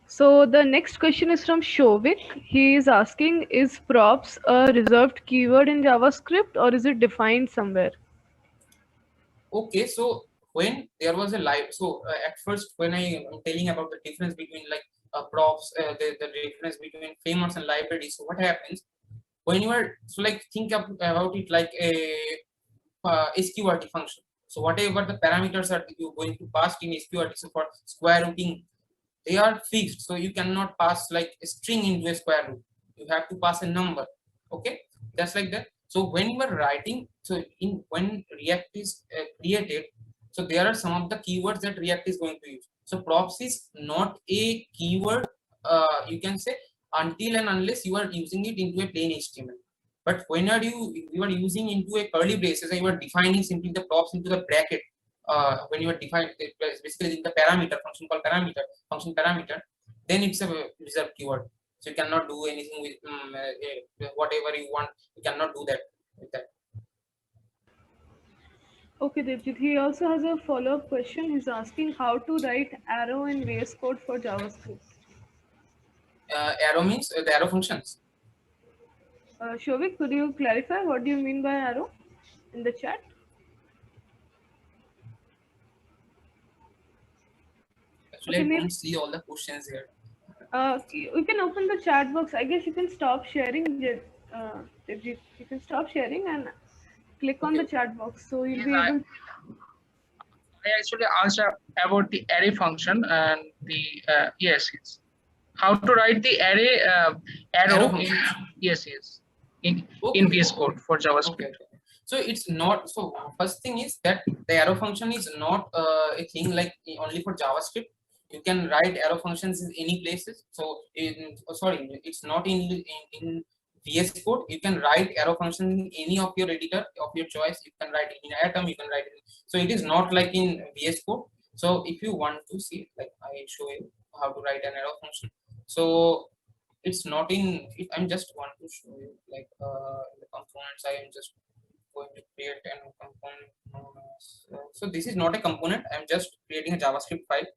So the next question is from Shovik. He is asking, is props a reserved keyword in JavaScript or is it defined somewhere? Okay, so when there was a live, so at first when I am telling about the difference between like props, the difference between frameworks and libraries. So what happens when you are, so like think about it like a sqrt function. So whatever the parameters are you going to pass in sqrt, so for square rooting, they are fixed, so you cannot pass like a string into a square root. You have to pass a number. Okay, that's like that. So when you are writing, so in when React is created, so there are some of the keywords that React is going to use. So props is not a keyword, you can say, until and unless you are using it into a plain HTML. But when are you are using into a curly braces, and you are defining simply the props into the bracket, when you are defining basically in the parameter function called function parameter, then it's a reserved keyword. So you cannot do anything with whatever you want. You cannot do that with that. Okay, Devjit. He also has a follow-up question. He's asking how to write arrow in VS Code for JavaScript. Arrow means the arrow functions. Shovik, could you clarify what do you mean by arrow in the chat? Actually, Okay, I maybe don't see all the questions here. you can open the chat box. I guess you can stop sharing. Devjit. You can stop sharing and click on the Okay. chat box, so you'll Yes, be able. I actually asked about the array function and the yes. How to write the array arrow in yes in VS Code for JavaScript. Okay. So it's not, so first thing is that the arrow function is not a thing like only for JavaScript. You can write arrow functions in any places. So sorry, it's not in VS Code. You can write arrow function in any of your editor of your choice. You can write it in Atom, you can write it. So it is not like in VS Code. So if you want to see, like I show you how to write an arrow function. So it's not in it. I'm just want to show you like the components. I am just going to create a component known as, so this is not a component. I'm just creating a JavaScript file.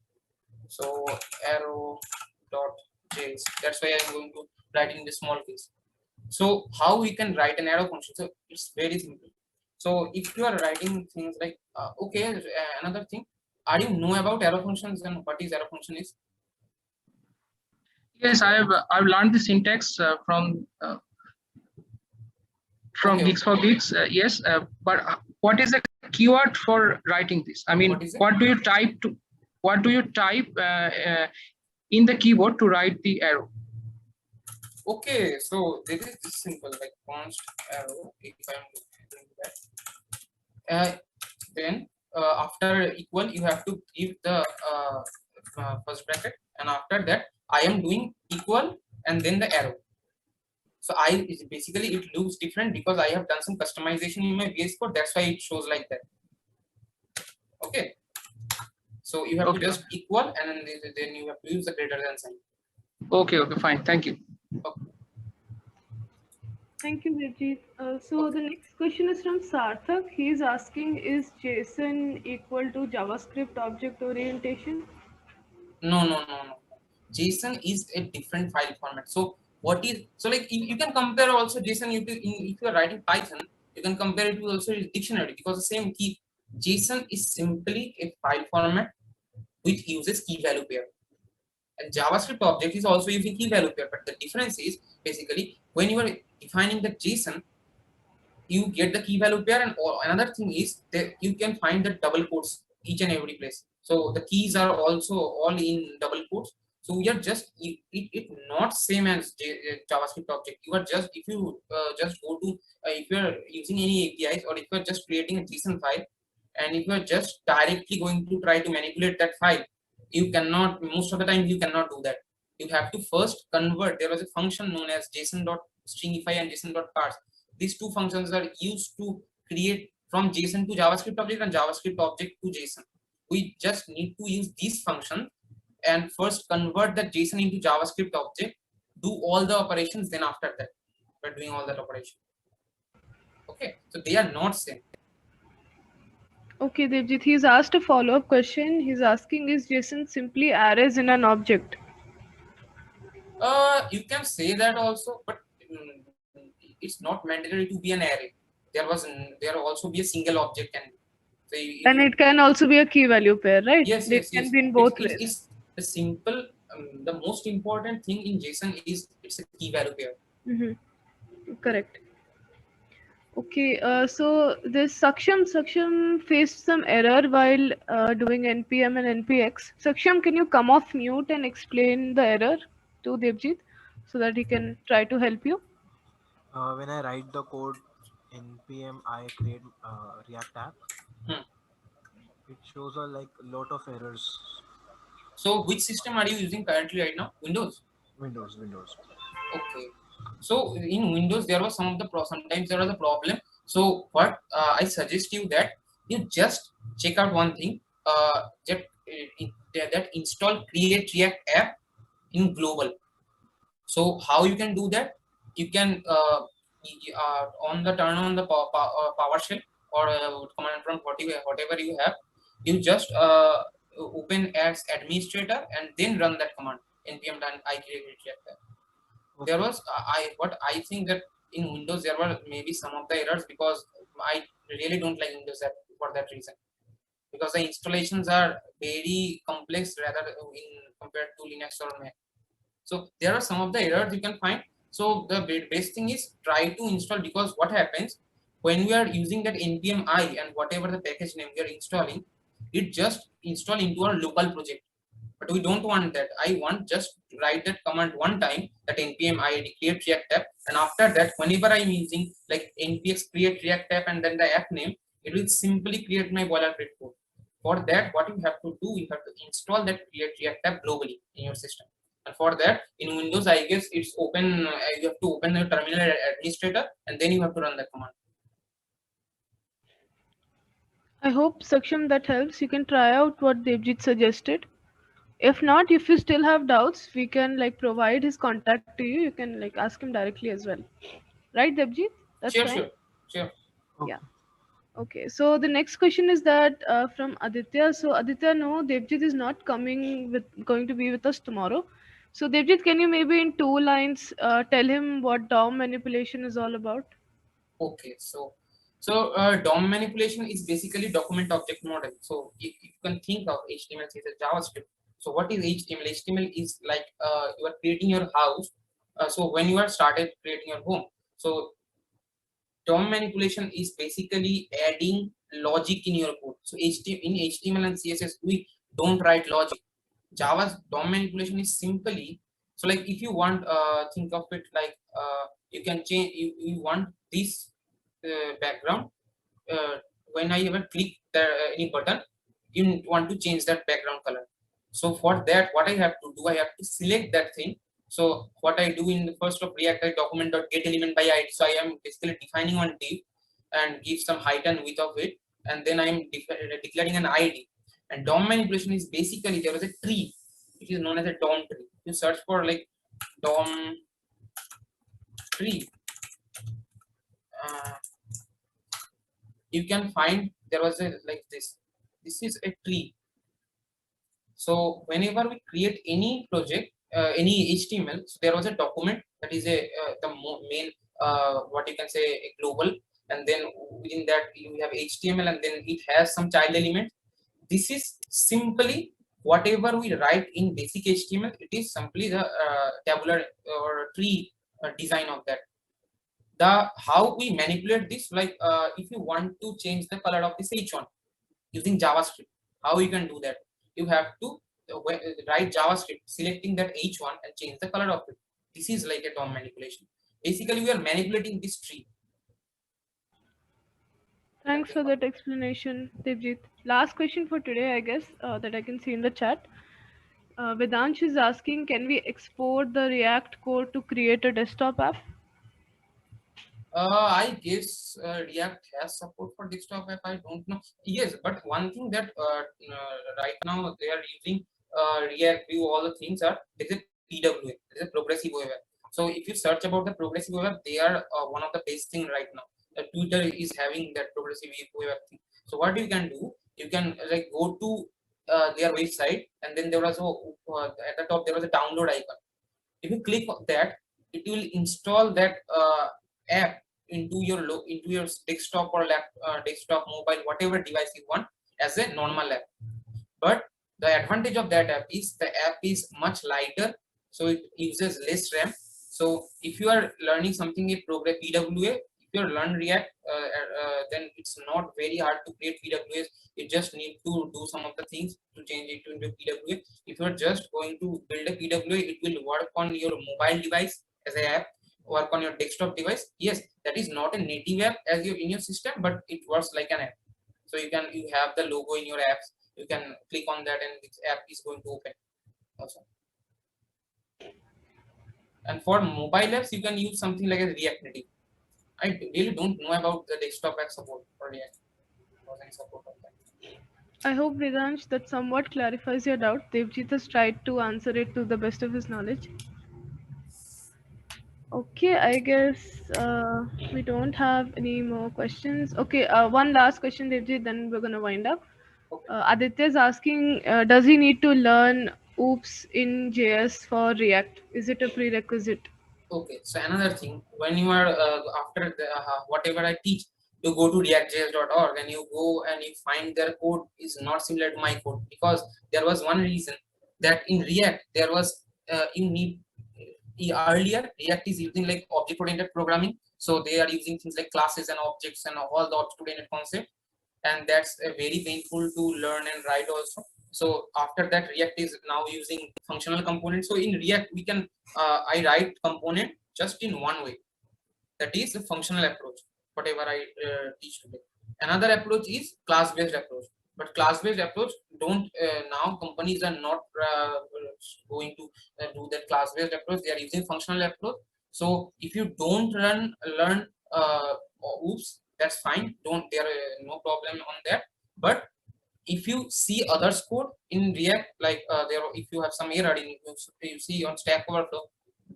So arrow.js, that's why I'm going to write in the small case. So how we can write an arrow function? So it's very simple. So if you are writing things like okay, another thing, are you know about arrow functions and what is arrow function is? Yes, I've learned the syntax from Geeks for Geeks. Yes, but what is the keyword for writing this? I mean, what do you type in the keyboard to write the arrow? Okay, so this is simple, like const arrow. If I'm doing that, then after equal, you have to give the first bracket, and after that, I am doing equal and then the arrow. So basically it looks different because I have done some customization in my VS Code. That's why it shows like that. Okay. So you have to just equal, and then you have to use the greater than sign. Okay, fine. Thank you. Okay. Thank you, Devjit. So the next question is from Sarthak. He is asking, is JSON equal to JavaScript object orientation? No. JSON is a different file format. So what is, so like you can compare also JSON if you are writing Python, you can compare it with also a dictionary, because the same key. JSON is simply a file format which uses key value pair. And JavaScript object is also using key value pair, but the difference is basically when you are defining the JSON, you get the key value pair, and another thing is that you can find the double quotes each and every place. So the keys are also all in double quotes. So we are just it not same as JavaScript object. You are just, if you just go to if you are using any APIs, or if you are just creating a JSON file, and if you are just directly going to try to manipulate that file, you cannot, most of the time you cannot do that. You have to first convert. There was a function known as JSON.stringify and JSON.parse. These two functions are used to create from JSON to JavaScript object and JavaScript object to JSON. We just need to use these functions and first convert the JSON into JavaScript object. do all the operations, then after that we're doing all that operation. Okay, so they are not same. Okay, Devjit, he's asked a follow-up question. He's asking, is JSON simply arrays in an object? You can say that also, but it's not mandatory to be an array. There also be a single object, and so And it can also be a key value pair, right? yes, It can yes. be in both ways. It's a simple. The most important thing in JSON is it's a key value pair. Correct. Okay, so this Saksham faced some error while doing npm and npx. Saksham, can you come off mute and explain the error to Devjit so that he can try to help you? When I write the code in PM, I create React app. It shows a lot of errors. So which system are you using currently right now? Windows. Windows. Okay. So in Windows there was sometimes there was a problem. So what I suggest you that you just check out one thing. That install create React app in global. So how you can do that? You can turn on the PowerShell or command prompt, whatever you have. You just open as administrator and then run that command npm done I create React app. Okay. There was I think that in Windows there were maybe some of the errors because I really don't like Windows app for that reason, because the installations are very complex rather in compared to Linux or Mac. So there are some of the errors you can find. So the best thing is try to install, because what happens when we are using that npm I and whatever the package name we are installing, it just install into our local project. But we don't want that. I want just write that command one time, that npm I create React app, and after that whenever I'm using like npx create React app and then the app name, it will simply create my boilerplate code. For that, what you have to do, you have to install that create React app globally in your system. And for that, in Windows, I guess it's open. You have to open the terminal administrator and then you have to run the command. I hope, Saksham, that helps. You can try out what Devjit suggested. If not, if you still have doubts, we can provide his contact to you. You can ask him directly as well. Right, Devjit? That's Sure, fine. sure. Okay. Yeah. Okay. So the next question is that from Aditya. So Aditya, no, Devjit is not going to be with us tomorrow. So Devjit, can you maybe in 2 lines tell him what DOM manipulation is all about? Okay, so DOM manipulation is basically document object model. So if you can think of HTML as a JavaScript. So what is HTML? HTML is like you are creating your house. So when you are started creating your home, so DOM manipulation is basically adding logic in your code. So in HTML and CSS, we don't write logic. Java's DOM manipulation is simply, so like if you want, think of it like you can change, you want this background. When I ever click any button, you want to change that background color. So for that, what I have to do, I have to select that thing. So what I do in the first of React, I document.get element by ID. So I am basically defining one div and give some height and width of it, and then I am declaring an ID. And DOM manipulation is basically, there is a tree. It is known as a DOM tree. You search for like DOM tree. You can find there was a like this. This is a tree. So whenever we create any project, any HTML, so there was a document that is the main what you can say a global, and then within that you have HTML, and then it has some child element. This is simply whatever we write in basic HTML. It is simply the tabular or tree design of that. The how we manipulate this, like if you want to change the color of this h1 using JavaScript, how you can do that? You have to write JavaScript selecting that h1 and change the color of it. This is like a DOM manipulation. Basically, we are manipulating this tree. Thanks for that explanation, Devjit. Last question for today, I guess, that I can see in the chat. Vedansh is asking, can we export the React code to create a desktop app? I guess React has support for desktop app. I don't know. Yes, but one thing that right now they are using React View. All the things are, there is a PWA, there is a progressive web app. So if you search about the progressive web app, they are one of the best thing right now. Twitter is having that progressive web app thing. So what you can do, you can like go to their website, and then there was at the top there was a download icon. If you click on that, it will install that app into your desktop or desktop, mobile, whatever device you want, as a normal app. But the advantage of that app is the app is much lighter, so it uses less RAM. So if you are learning something in program PWA, if you learn React, then it's not very hard to create PWAs. You just need to do some of the things to change it into PWA. If you are just going to build a PWA, it will work on your mobile device as an app, work on your desktop device. Yes, that is not a native app as you in your system, but it works like an app. So you have the logo in your apps. You can click on that, and this app is going to open also. And for mobile apps, you can use something like a React Native. I really don't know about the desktop app support for React. Support of that. I hope, Vedansh, that somewhat clarifies your doubt. Devjit has tried to answer it to the best of his knowledge. Okay, I guess we don't have any more questions. Okay, one last question, Devjit, then we're gonna wind up. Okay. Aditya is asking, does he need to learn OOPS in JS for React? Is it a prerequisite? Okay, so another thing, when you are after the, whatever I teach, you go to reactjs.org and you go and you find their code is not similar to my code, because there was one reason that in React there was you need earlier React is using like object oriented programming, so they are using things like classes and objects and all the object oriented concept, and that's very painful to learn and write also. So after that, React is now using functional components. So in React we can I write component just in one way, that is a functional approach, whatever I teach today. Another approach is class based approach, but class based approach don't now companies are not going to do that class based approach. They are using functional approach. So if you don't learn oops, that's fine, don't there no problem on that. But if you see others code in React, like there, if you have some error in, you see on Stack Overflow,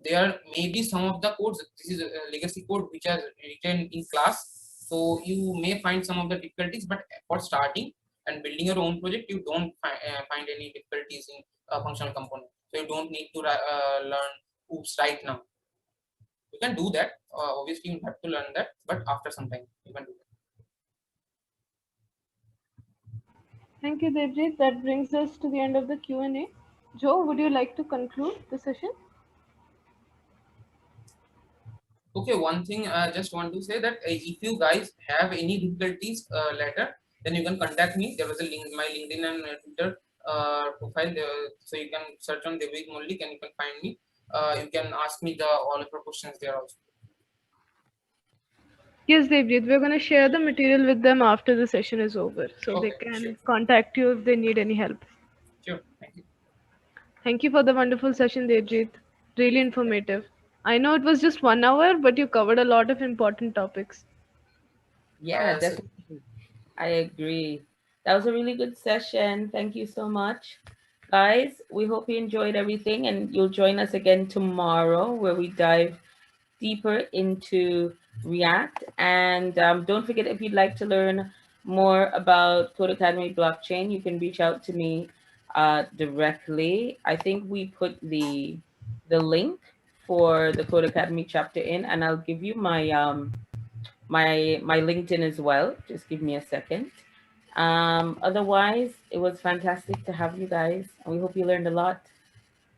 there may be some of the codes. This is a legacy code which are written in class, so you may find some of the difficulties. But for starting and building your own project, you don't find any difficulties in functional component. So you don't need to learn oops right now. You can do that. Obviously, you have to learn that, but after some time, you can do that. Thank you, Devjit. That brings us to the end of the Q&A. Joe, would you like to conclude the session? Okay, one thing I just want to say that if you guys have any difficulties later, then you can contact me. There was a link, my LinkedIn and Twitter profile, so you can search on Malik and you can find me. You can ask me all of your questions there also. Yes, Devjit, we're going to share the material with them after the session is over, so they Okay, can sure. contact you if they need any help. Sure, thank you. Thank you for the wonderful session, Devjit. Really informative. I know it was just 1 hour, but you covered a lot of important topics. Yeah, So definitely. I agree. That was a really good session. Thank you so much. Guys, we hope you enjoyed everything, and you'll join us again tomorrow where we dive deeper into React. And don't forget, if you'd like to learn more about Codecademy blockchain, you can reach out to me directly. I think we put the link for the Codecademy chapter in, and I'll give you my LinkedIn as well. Just give me a second. Otherwise, it was fantastic to have you guys, and we hope you learned a lot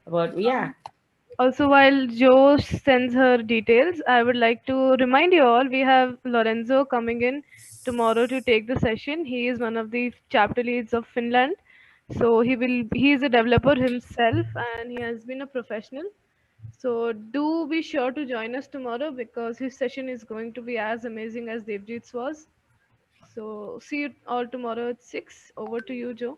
about React. Also, while Jo sends her details, I would like to remind you all we have Lorenzo coming in tomorrow to take the session. He is one of the chapter leads of Finland. So he is a developer himself and he has been a professional. So do be sure to join us tomorrow because his session is going to be as amazing as Devjit's was. So see you all tomorrow at 6. Over to you, Jo.